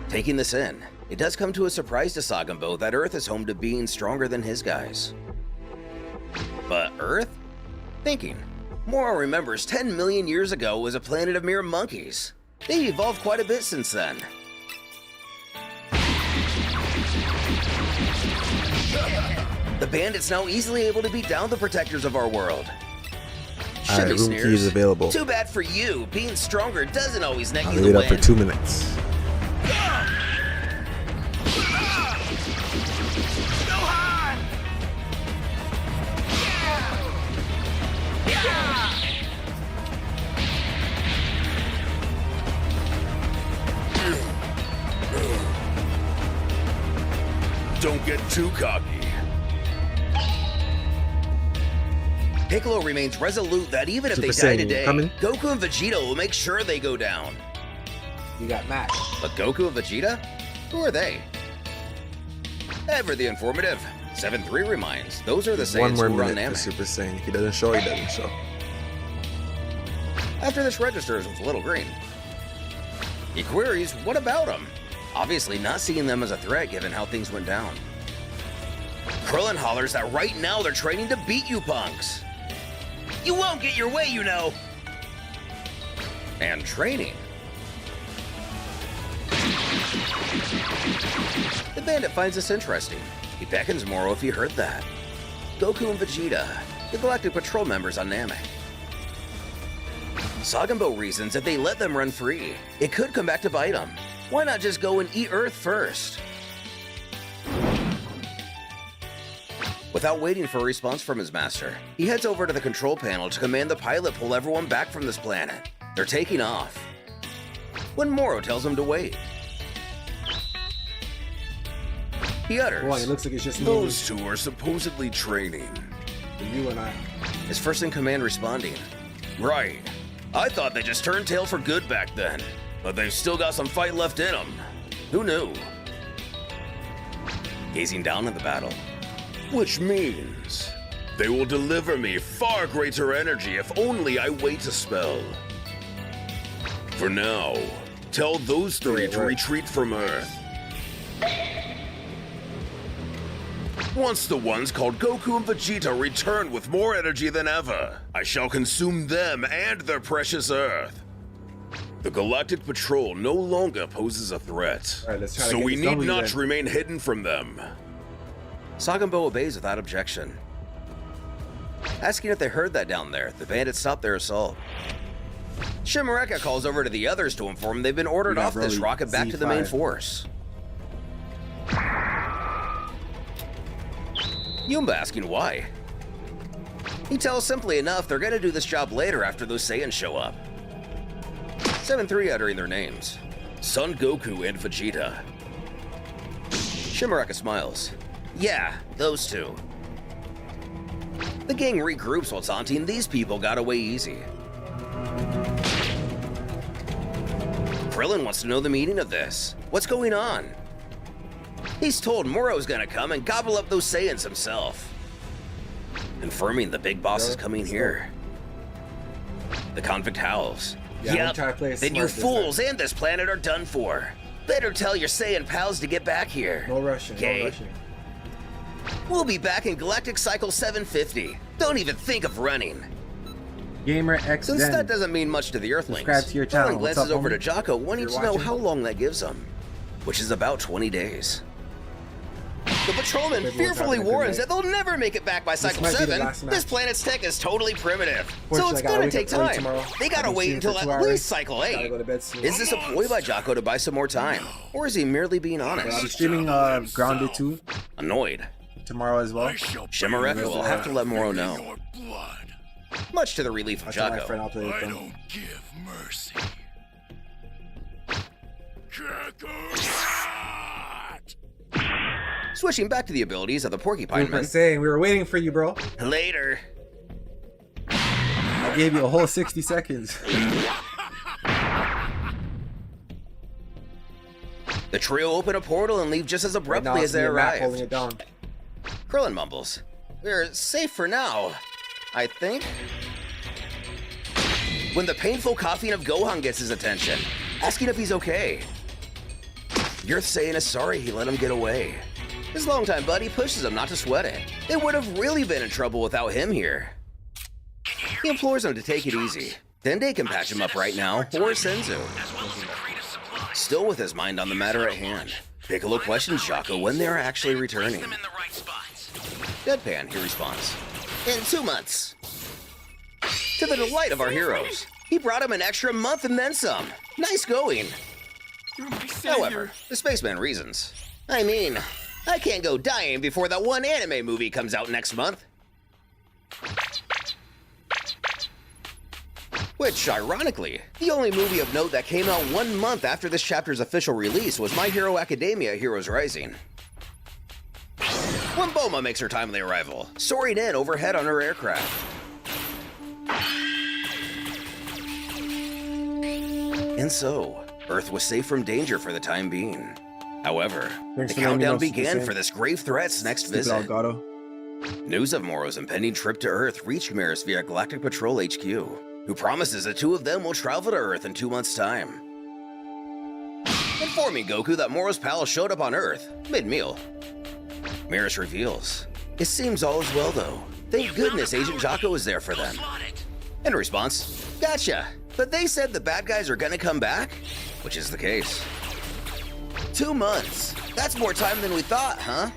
Taking this in, it does come to a surprise to Sagambo that Earth is home to beings stronger than his guys. But Earth? Thinking. Moro remembers 10 million years ago was a planet of mere monkeys. They've evolved quite a bit since then. The bandit's now easily able to beat down the protectors of our world. Alright, room key is available. Too bad for you. Being stronger doesn't always net I'll you leave the it up for win. 2 minutes. Don't get too cocky. Piccolo remains resolute that even if Super they die Saiyan, today, coming? Goku and Vegeta will make sure they go down. You got Matt. But Goku and Vegeta? Who are they? Ever the informative. 7-3 reminds, those are the One Saiyans more who run minute for Namek. Super Saiyan. If he doesn't show, he doesn't show. After this registers with Little Green. He queries, what about them? Obviously not seeing them as a threat given how things went down. Krillin hollers that right now they're training to beat you punks. You won't get your way, you know. And training. The bandit finds this interesting. He beckons Moro if he heard that. Goku and Vegeta, the Galactic Patrol members on Namek. Sagambo reasons if they let them run free, it could come back to bite them. Why not just go and eat Earth first? Without waiting for a response from his master, he heads over to the control panel to command the pilot pull everyone back from this planet. They're taking off. When Moro tells him to wait. He utters, Boy, it looks like it's just me, Those two are supposedly training. you and I. his first in command responding. Right. I thought they just turned tail for good back then, but they've still got some fight left in them. Who knew? Gazing down at the battle. Which means they will deliver me far greater energy if only I wait a spell. For now, tell those three to retreat from Earth. Once the ones called Goku and Vegeta return with more energy than ever, I shall consume them and their precious Earth. The Galactic Patrol no longer poses a threat, Alright, let's try to so get we this need W not then. remain hidden from them. Sagambo obeys without objection. Asking if they heard that down there, the bandits stop their assault. Shimareka calls over to the others to inform they've been ordered Yeah, off this Broly, rocket back to the main Z5. force. Yumba asking why. He tells simply enough they're gonna do this job later after those Saiyans show up. 7-3 uttering their names. Son Goku and Vegeta. Shimareka smiles. Yeah, those two. The gang regroups while taunting these people got away easy. Krillin wants to know the meaning of this. What's going on? He's told Moro's gonna come and gobble up those Saiyans himself. Confirming the big boss is coming here. The convict howls. Yeah, I'm Yep, trying to play it then you smart this fools and this planet are done for. Better tell your Saiyan pals to get back here. No rushing, Okay. no rushing. We'll be back in Galactic Cycle 750. Don't even think of running. Gamer X Since that Den. doesn't mean much to the Earthlings, Subscribe to your channel. Krillin What's glances up, over to homie? Jocko, wanting You're to know watching? how long that gives him, which is about 20 days. The patrolman Everyone's fearfully having a good warns night. that they'll never make it back by Cycle might be the 7. last match. This planet's tech is totally primitive, so Fortunately, it's I gotta gonna wake take up early time. tomorrow. They gotta I've been wait streaming until for at 2 hours. least Cycle Gotta 8. go to bed soon. Is this a ploy by Jocko to buy some more time, or is he merely being I'll be honest? streaming Grounded 2 Annoyed, tomorrow as well. Shimareka will have to let Moro know, much to the relief of I'll tell my friend Jocko. I'll play with them. Give mercy. Switching back to the abilities of the Porcupine We were Man. saying we were waiting for you, bro. Later. I gave you a whole 60 seconds. The trio open a portal and leave just as Right abruptly now, as they Matt arrive. holding it down. Krillin mumbles, "We're safe for now, I think." When the painful coughing of Gohan gets his attention, asking if he's okay. You're saying is sorry he let him get away. His longtime buddy pushes him not to sweat it. They would have really been in trouble without him here. He implores him to take it easy. Dende can patch him up right now, or Senzu. Still with his mind on the matter at hand, Piccolo questions Jaco when they are actually returning. Deadpan, he responds. In 2 months. To the delight of our heroes, he brought him an extra month and then some. Nice going. However, the spaceman reasons. I mean, I can't go dying before that one anime movie comes out next month. Which, ironically, the only movie of note that came out 1 month after this chapter's official release was My Hero Academia Heroes Rising. When Bulma makes her timely arrival, soaring in overhead on her aircraft. And so, Earth was safe from danger for the time being. However, the countdown began for this grave threat's next visit. Elgato. News of Moro's impending trip to Earth reached Miris via Galactic Patrol HQ, who promises the two of them will travel to Earth in 2 months' time. Informing Goku that Moro's palace showed up on Earth, mid-meal. Miris reveals, it seems all is well though. Thank goodness Agent Jaco is there for them. In response, gotcha, but they said the bad guys are gonna come back? Which is the case. 2 months. That's more time than we thought, huh?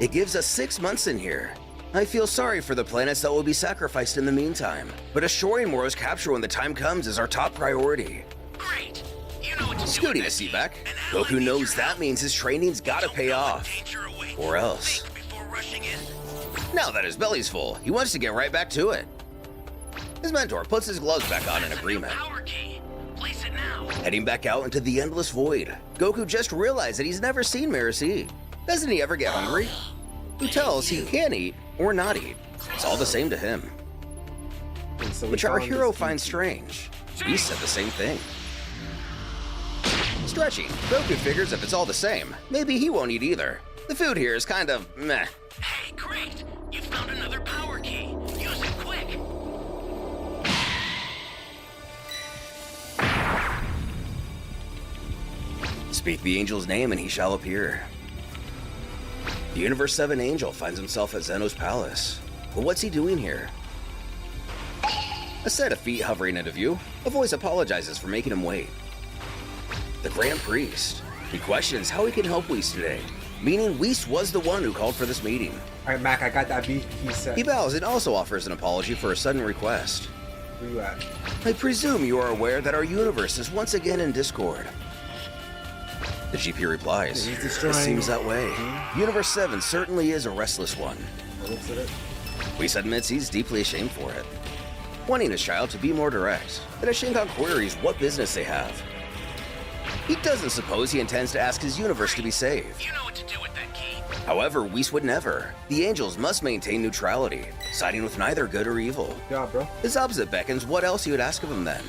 It gives us 6 months in here. I feel sorry for the planets that will be sacrificed in the meantime, but assuring Moro's capture when the time comes is our top priority. Great. You know what to do Scooting with his that seat key. back, And Goku knows that means his training's gotta pay off. danger awaits. Or else. Think before rushing in. Now that his belly's full, he wants to get right back to it. His mentor puts his gloves back on in agreement. Power key. Place it now. Heading back out into the endless void, Goku just realized that he's never seen Miris eat. Doesn't he ever get hungry? Who tells he can eat or not eat? It's all the same to him. And so we Which our found hero this finds strange. He said the same thing. Stretching, Goku figures if it's all the same, maybe he won't eat either. The food here is kind of meh. Hey, great. You found another power key. Use it quick. Speak the angel's name and he shall appear. The Universe 7 angel finds himself at Zeno's palace. But what's he doing here? A set of feet hovering into view, a voice apologizes for making him wait. The Grand Priest. He questions how he can help Whis today, meaning Whis was the one who called for this meeting. Alright, Mac, I got that beat. He said. He bows and also offers an apology for a sudden request. Where you at? I presume you are aware that our universe is once again in discord. The GP replies, He's it destroying- seems that way. Universe 7 certainly is a restless one. Looks at it. Whis admits he's deeply ashamed for it, wanting his child to be more direct, but as Shinkan queries what business they have. He doesn't suppose he intends to ask his universe to be saved. You know what to do with that key. However, Whis would never. The angels must maintain neutrality, siding with neither good or evil. Yeah, bro. His opposite beckons what else he would ask of him then.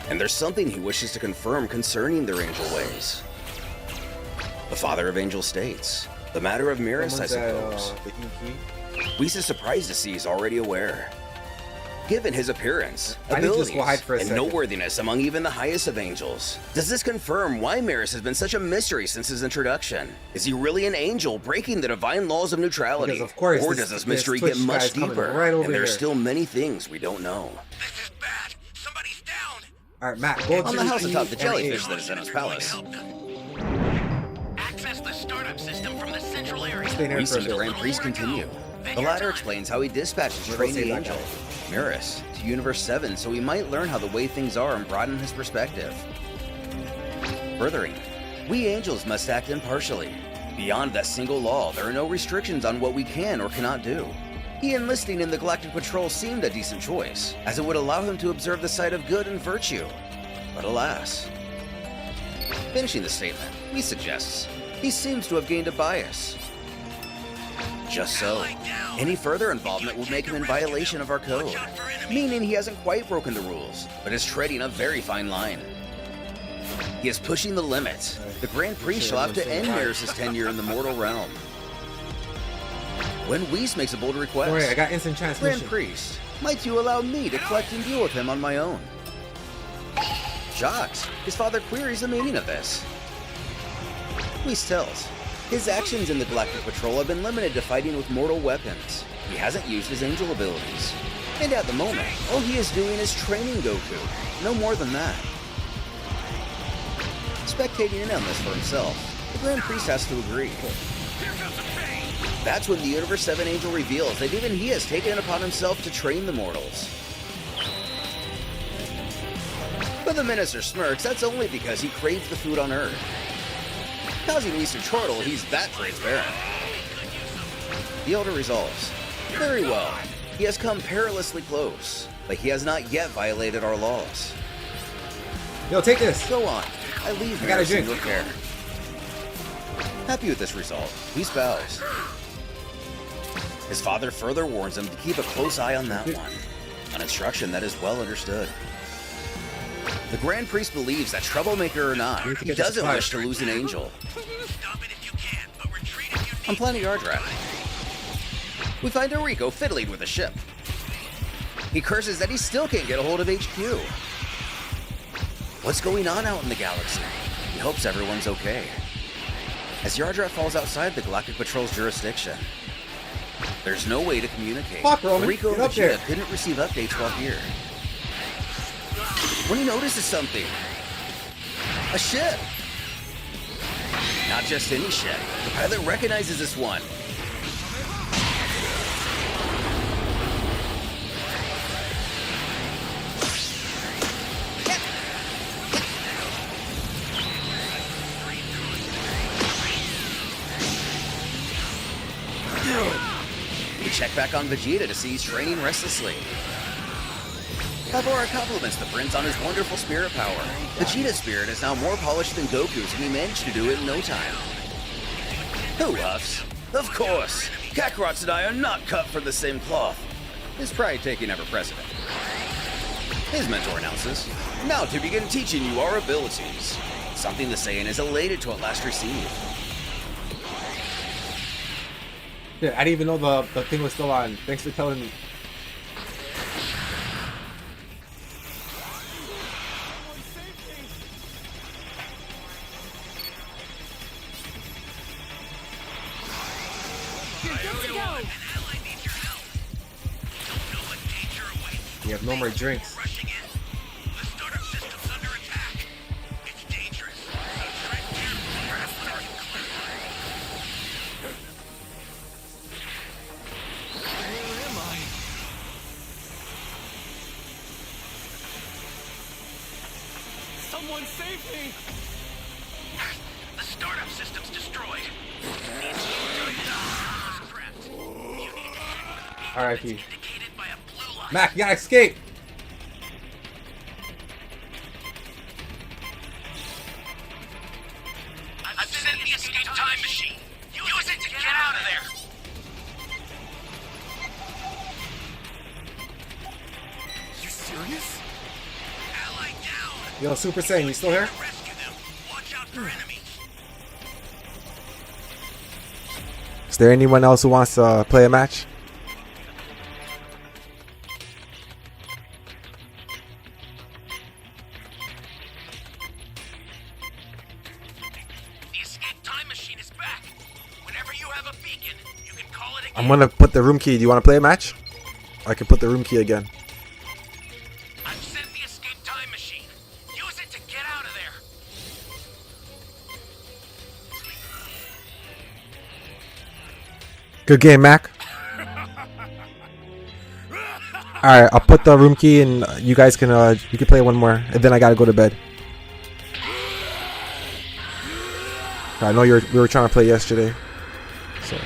And there's something he wishes to confirm concerning their angel ways. The father of angels states, the matter of Miris, I Someone's at, suppose. the E key. Whis is surprised to see he's already aware. Given his appearance, I need to just abilities, go hide for a and second. noteworthiness among even the highest of angels, does this confirm why Miris has been such a mystery since his introduction? Is he really an angel breaking the divine laws of neutrality? Because of course, or this- does this this mystery Twitch get much guy's coming deeper? right over And there's here. still many things we don't know. This is bad. Somebody's down. Alright, Mac, go On to the house E atop the and jellyfish A. that is Zeno's palace, Access the startup system from the central area. Stay here Whis for a and the bit. Grand Priest continue. The latter explains how he dispatched We'll trained save the that angel, guy. Miris, to Universe 7 so he might learn how the way things are and broaden his perspective. Furthering, we angels must act impartially. Beyond that single law, there are no restrictions on what we can or cannot do. He enlisting in the Galactic Patrol seemed a decent choice, as it would allow him to observe the side of good and virtue. But alas. Finishing the statement, he suggests, he seems to have gained a bias. Just so. Any further involvement would make him in violation of our code, meaning he hasn't quite broken the rules, but is treading a very fine line. He is pushing the limit. The Grand Prix shall have to end Maris' tenure in the mortal realm. When Whis makes a bold request, Don't worry, I got instant transmission. Grand Priest, might you allow me to collect and deal with him on my own? Shocked, his father queries the meaning of this. Whis tells, his actions in the Galactic Patrol have been limited to fighting with mortal weapons. He hasn't used his angel abilities. And at the moment, all he is doing is training Goku. No more than that. Spectating in on this for himself, the Grand Priest has to agree. That's when the Universe 7 Angel reveals that even he has taken it upon himself to train the mortals. But the Minister smirks, that's only because he craves the food on Earth. Causing Whis to chortle, he's that transparent. The Elder resolves. Very well. He has come perilously close, but he has not yet violated our laws. Yo, take this. Go on. I leave Maris in your care. Happy with this result, Whis bows. His father further warns him to keep a close eye on that one. An instruction that is well understood. The Grand Priest believes that troublemaker or not, he doesn't wish to lose an angel. On planet Yardrat, we find Enrico fiddling with a ship. He curses that he still can't get a hold of HQ. What's going on out in the galaxy? He hopes everyone's okay. As Yardrat falls outside the Galactic Patrol's jurisdiction, there's no way to communicate. Fuck, Roman. Enrico Get and up there. Vegeta couldn't receive updates while here. When he notices something, a ship. Not just any ship. The pilot recognizes this one. We check back on Vegeta to see he's training restlessly. Our compliments the Prince on his wonderful spirit power. Vegeta's spirit is now more polished than Goku's, and he managed to do it in no time. Who huffs? Of course! Kakarot's and I are not cut from the same cloth. His pride taking ever precedent. His mentor announces, now to begin teaching you our abilities. Something the Saiyan is elated to at last receive. Yeah, I didn't even know the thing was still on. Thanks for telling me. You have no more drinks. Someone save me! The startup system's destroyed. R.I.P. Mac, you gotta escape! I've sent the escape time machine. Use it to get out of there. You serious? Ally down. Yo, Super Saiyan, you still here? Rescue them. Watch out for enemies. Is there anyone else who wants to play a match? The escape time machine is back. Whenever you have a beacon, you can call it again. I'm gonna put the room key. Do you want to play a match? I can put the room key again. I've sent the escape time machine. Use it to get out of there. Good game, Mac. Alright, I'll put the room key and you guys can you can play one more and then I gotta go to bed. I know we were trying to play yesterday. So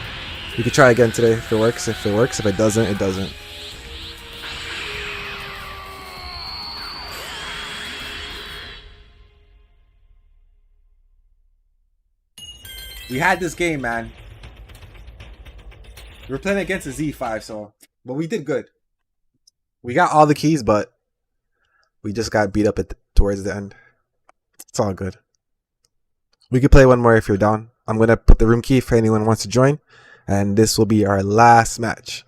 we could try again today if it works. If it works, if it doesn't, it doesn't. We had this game, man. We were playing against a Z5, so but we did good. We got all the keys, but we just got beat up towards the end. It's all good. We could play one more if you're down. I'm gonna put the room key if anyone wants to join, and this will be our last match.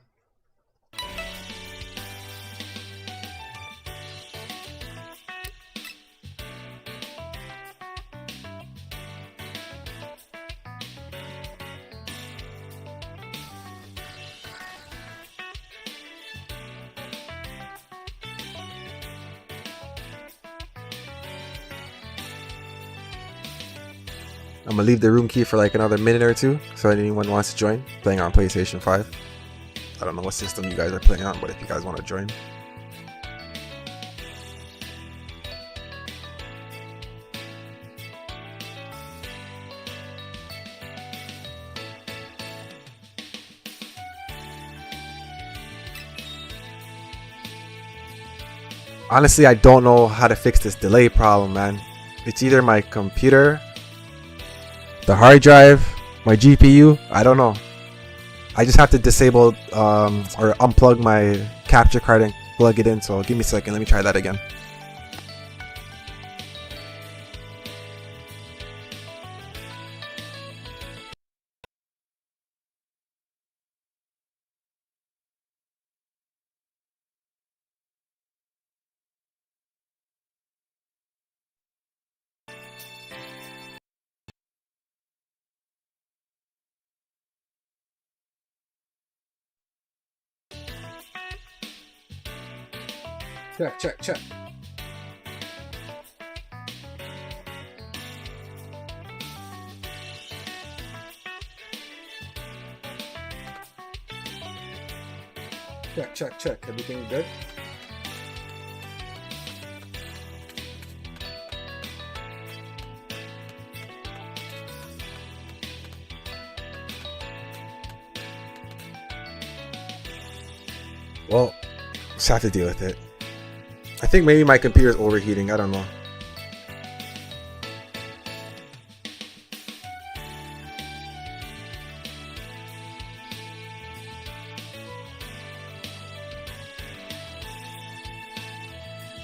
I'm gonna leave the room key for like another minute or two, so anyone wants to join, playing on PlayStation 5. I don't know what system you guys are playing on, but if you guys want to join. Honestly, I don't know how to fix this delay problem, man. It's either my computer, the hard drive, my GPU, I don't know. I just have to disable or unplug my capture card and plug it in. So give me a second, let me try that again. Check. Check. Everything good? Well, just have to deal with it. I think maybe my computer's overheating. I don't know.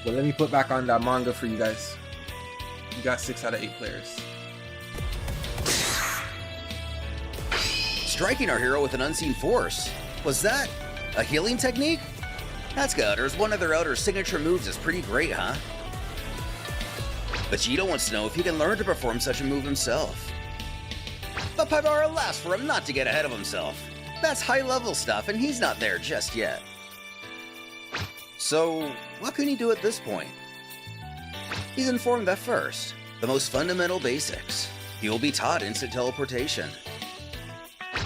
But let me put back on that manga for you guys. You got 6 out of 8 players. Striking our hero with an unseen force. Was that a healing technique? That's good. One of their outer signature moves is pretty great, huh? Vegeta wants to know if he can learn to perform such a move himself. But Paibara laughs for him not to get ahead of himself. That's high-level stuff, and he's not there just yet. So, what can he do at this point? He's informed that first, the most fundamental basics. He will be taught instant teleportation.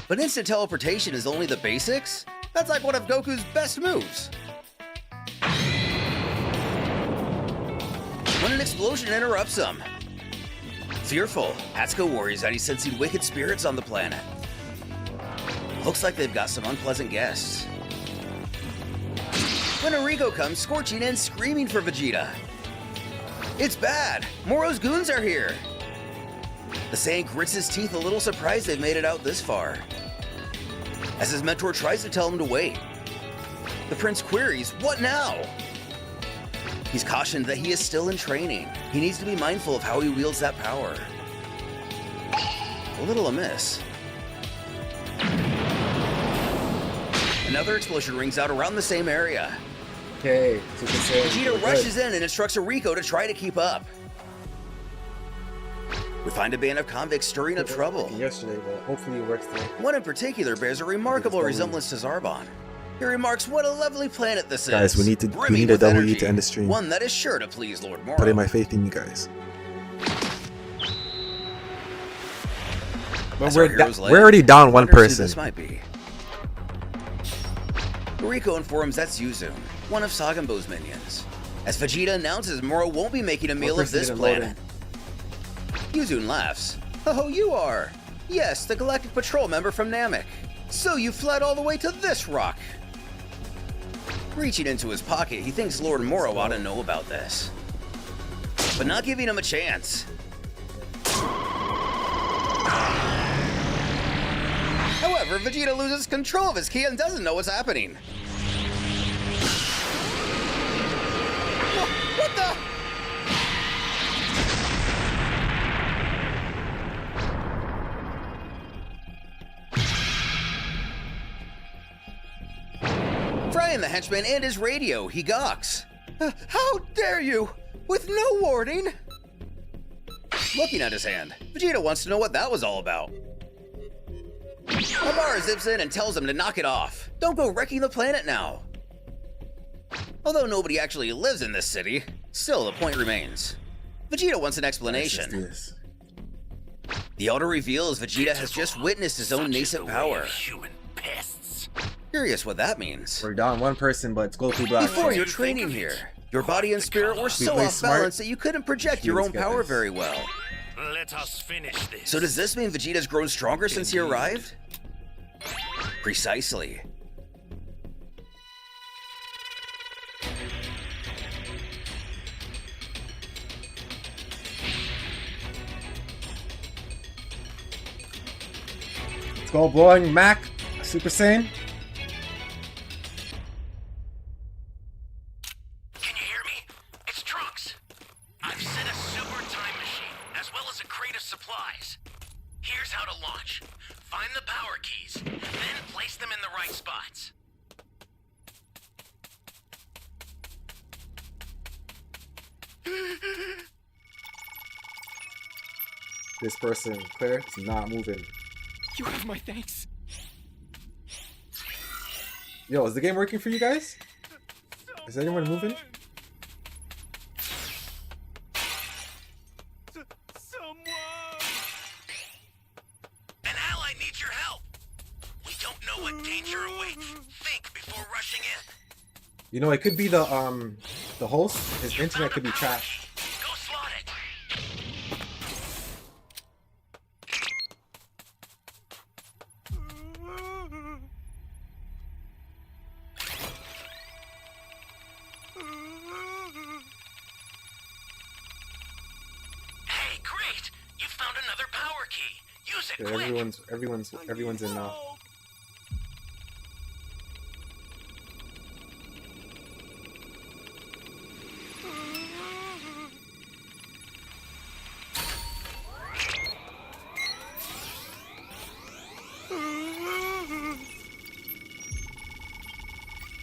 But instant teleportation is only the basics? That's like one of Goku's best moves. When an explosion interrupts him. Fearful, Atsuko worries that he's sensing wicked spirits on the planet. Looks like they've got some unpleasant guests. When Enrico comes scorching and screaming for Vegeta. It's bad! Moro's goons are here! The Saiyan grits his teeth, a little surprised they've made it out this far. As his mentor tries to tell him to wait. The prince queries, what now? He's cautioned that he is still in training. He needs to be mindful of how he wields that power. A little amiss. Another explosion rings out around the same area. Okay, so Vegeta rushes in and instructs Enrico to try to keep up. We find a band of convicts stirring up trouble. Yesterday, but hopefully it works today. One in particular bears a remarkable resemblance to Zarbon. He remarks, what a lovely planet this is. Guys, we need a W to end the stream. One that is sure to please Lord Moro. Putting my faith in you guys. But we're already down one person. This might be. Enrico informs that's Yuzu, one of Sagambo's minions. As Vegeta announces Moro won't be making a meal of this planet. Yuzu laughs. Oh, you are? Yes, the Galactic Patrol member from Namek. So you fled all the way to this rock. Reaching into his pocket, he thinks Lord Moro ought to know about this. But not giving him a chance. However, Vegeta loses control of his ki and doesn't know what's happening. What the? Frying the henchman and his radio, he gawks. How dare you! With no warning! Looking at his hand, Vegeta wants to know what that was all about. Amara zips in and tells him to knock it off. Don't go wrecking the planet now. Although nobody actually lives in this city, still the point remains. Vegeta wants an explanation. The Elder reveals Vegeta has just witnessed his own nascent power. Human pests. Curious what that means. We're down one person, but it's Goku Black. Before your training here, your body and spirit were so play off smart. balance that you couldn't project your own power very well. Let us finish this. So does this mean Vegeta's grown stronger since he arrived? Precisely. Let's go, blowing Mac, Super Saiyan. Can you hear me? It's Trunks. I've set a super time machine, as well as a crate of supplies. Here's how to launch. Find the power keys, then place them in the right spots. This person, Claire, is not moving. You have my thanks. Yo, is the game working for you guys? Is anyone moving? An ally needs your help. We don't know what danger awaits. Think before rushing in. You know, it could be the host. His internet could be trash. Go slot it. Hey, great! You found another power key. Use it Yeah, quick. everyone's in now.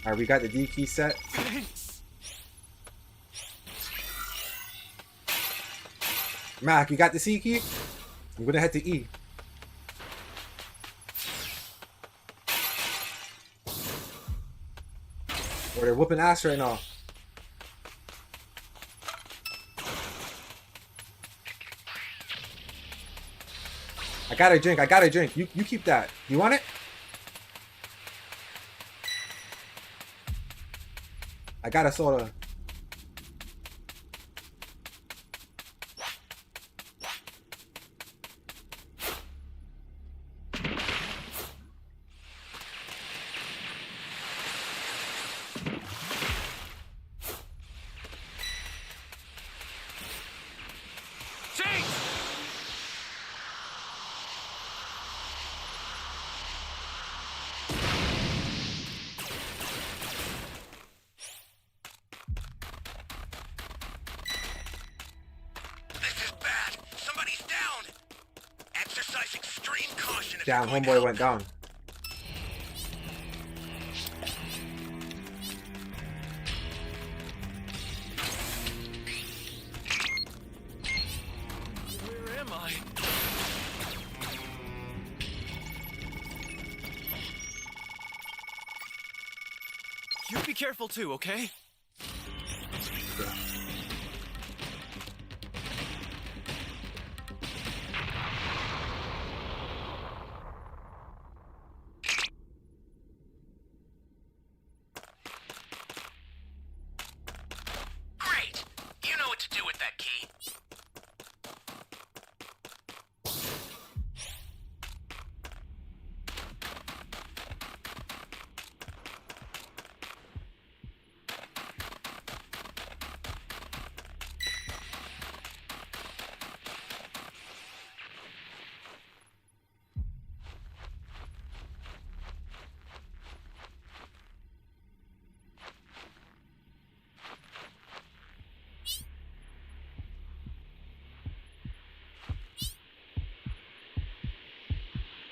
Alright, we got the D key set. Mac, you got the C key? I'm gonna head to E. Or they're whooping ass right now. I got a drink. You keep that. You want it? I got a soda. Damn, homeboy went down. Where am I? You be careful too, okay? Great! You know what to do with that key.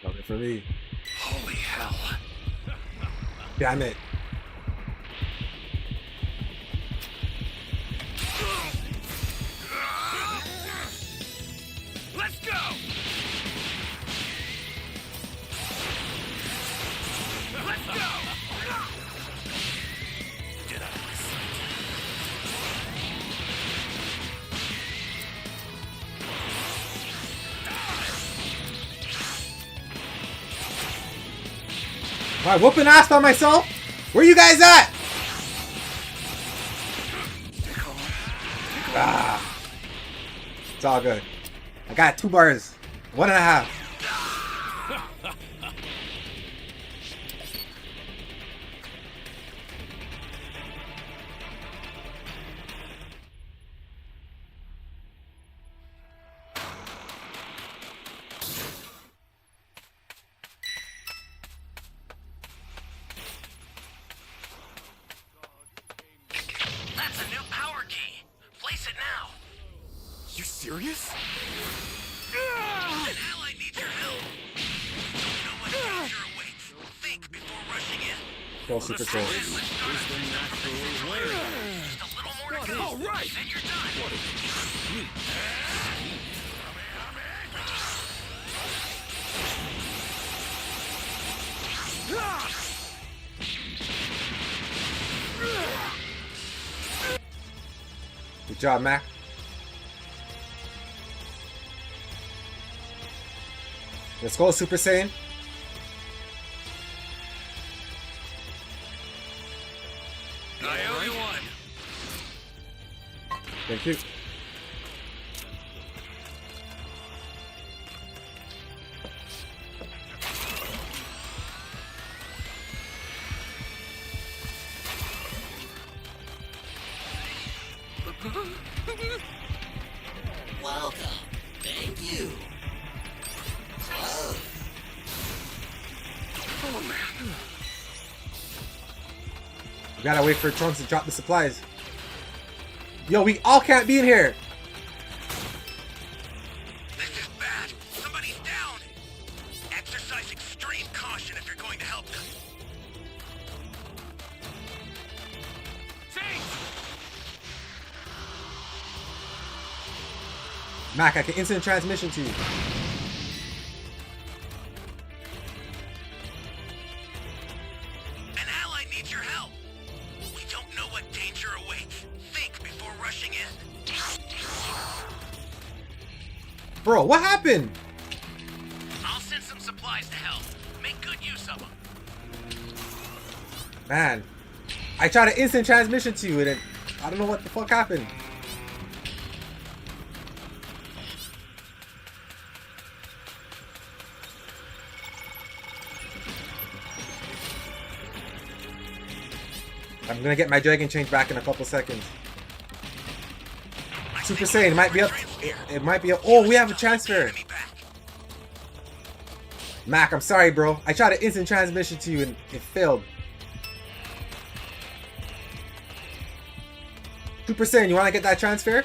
Nothing for me. Holy hell. Damn it. Am I whooping ass by myself? Where you guys at? Ah. It's all good. I got 2 bars. 1.5. That's a new power key. Place it now. You serious? An ally needs your help. You don't know what danger awaits. Think before rushing in. Go Super Saiyan. Just a little more to go. All right. Then you're done. Good job, Mac. Let's go, Super Saiyan. I owe you one. Thank you. Welcome. Thank you. We gotta wait for Trunks to drop the supplies. Yo, we all can't be in here. This is bad. Somebody's down. Exercise extreme caution if you're going to help them. Mac, I can instant transmission to you. An ally needs your help. We don't know what danger awaits. Think before rushing in. Bro, what happened? I'll send some supplies to help. Make good use of them. Man, I tried an instant transmission to you and I don't know what the fuck happened. I'm gonna get my Dragon Change back in a couple seconds. Super Saiyan might be up. It might be up. Oh, we have a transfer. Mac, I'm sorry, bro. I tried an instant transmission to you and it failed. Super Saiyan, you wanna get that transfer?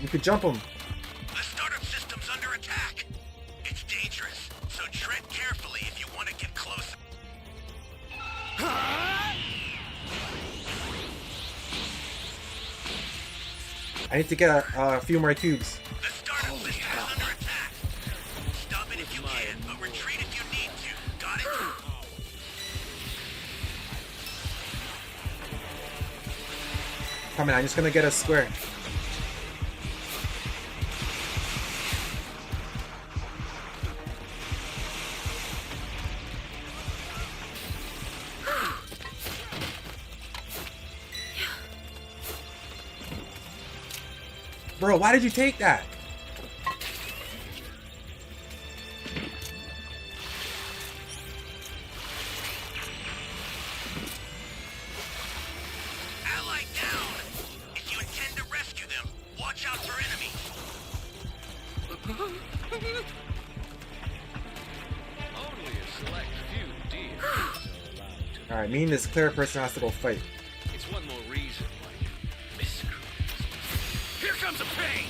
You could jump him. The startup system's under attack. It's dangerous, so tread carefully if you want to get close. I need to get a few more cubes. The startup system is under attack. Stop it if you can, but retreat if you need to. Got it? Come on, I'm just gonna get a square. Bro, why did you take that? Ally down. If you intend to rescue them, watch out for enemies. Only a select few deers are allowed to. Alright, me and this clear person has to go fight. It's one more reason why you miscreants. Here comes a pain!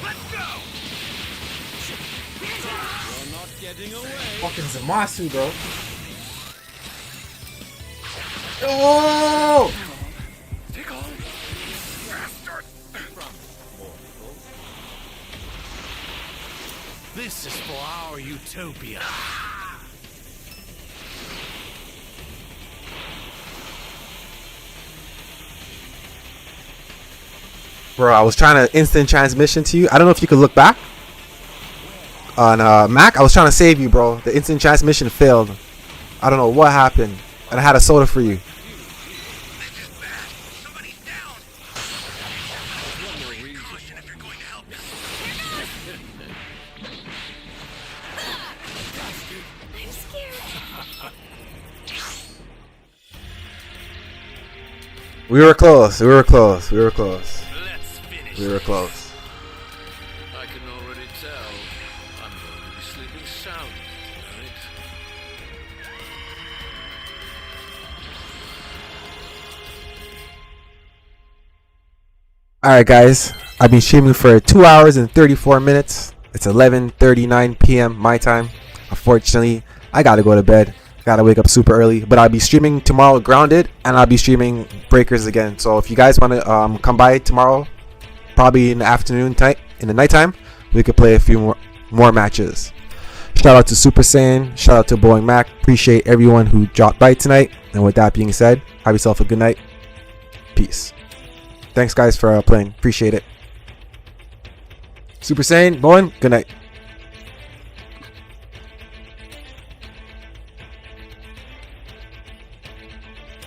Let's go! You're not getting away. Fucking Zamasu, bro. Oh! Take on. This is for our utopia. Bro, I was trying to instant transmission to you. I don't know if you could look back. On Mac, I was trying to save you, bro. The instant transmission failed. I don't know what happened. And I had a soda for you. I'm scared. We were close. We were close. We were close. Let's finish. We were close. I can already tell. I'm going to be sleeping sound tonight. Alright guys, I've been streaming for 2 hours and 34 minutes. It's 11:39 p.m. my time. Unfortunately, I gotta go to bed. Gotta wake up super early. But I'll be streaming tomorrow Grounded, and I'll be streaming Breakers again. So if you guys want to come by tomorrow, probably in the afternoon, in the nighttime, we could play a few more matches. Shout out to Super Saiyan. Shout out to Boeing Mac. Appreciate everyone who dropped by tonight. And with that being said, have yourself a good night. Peace. Thanks guys for playing. Appreciate it. Super Saiyan, Bowen, good night.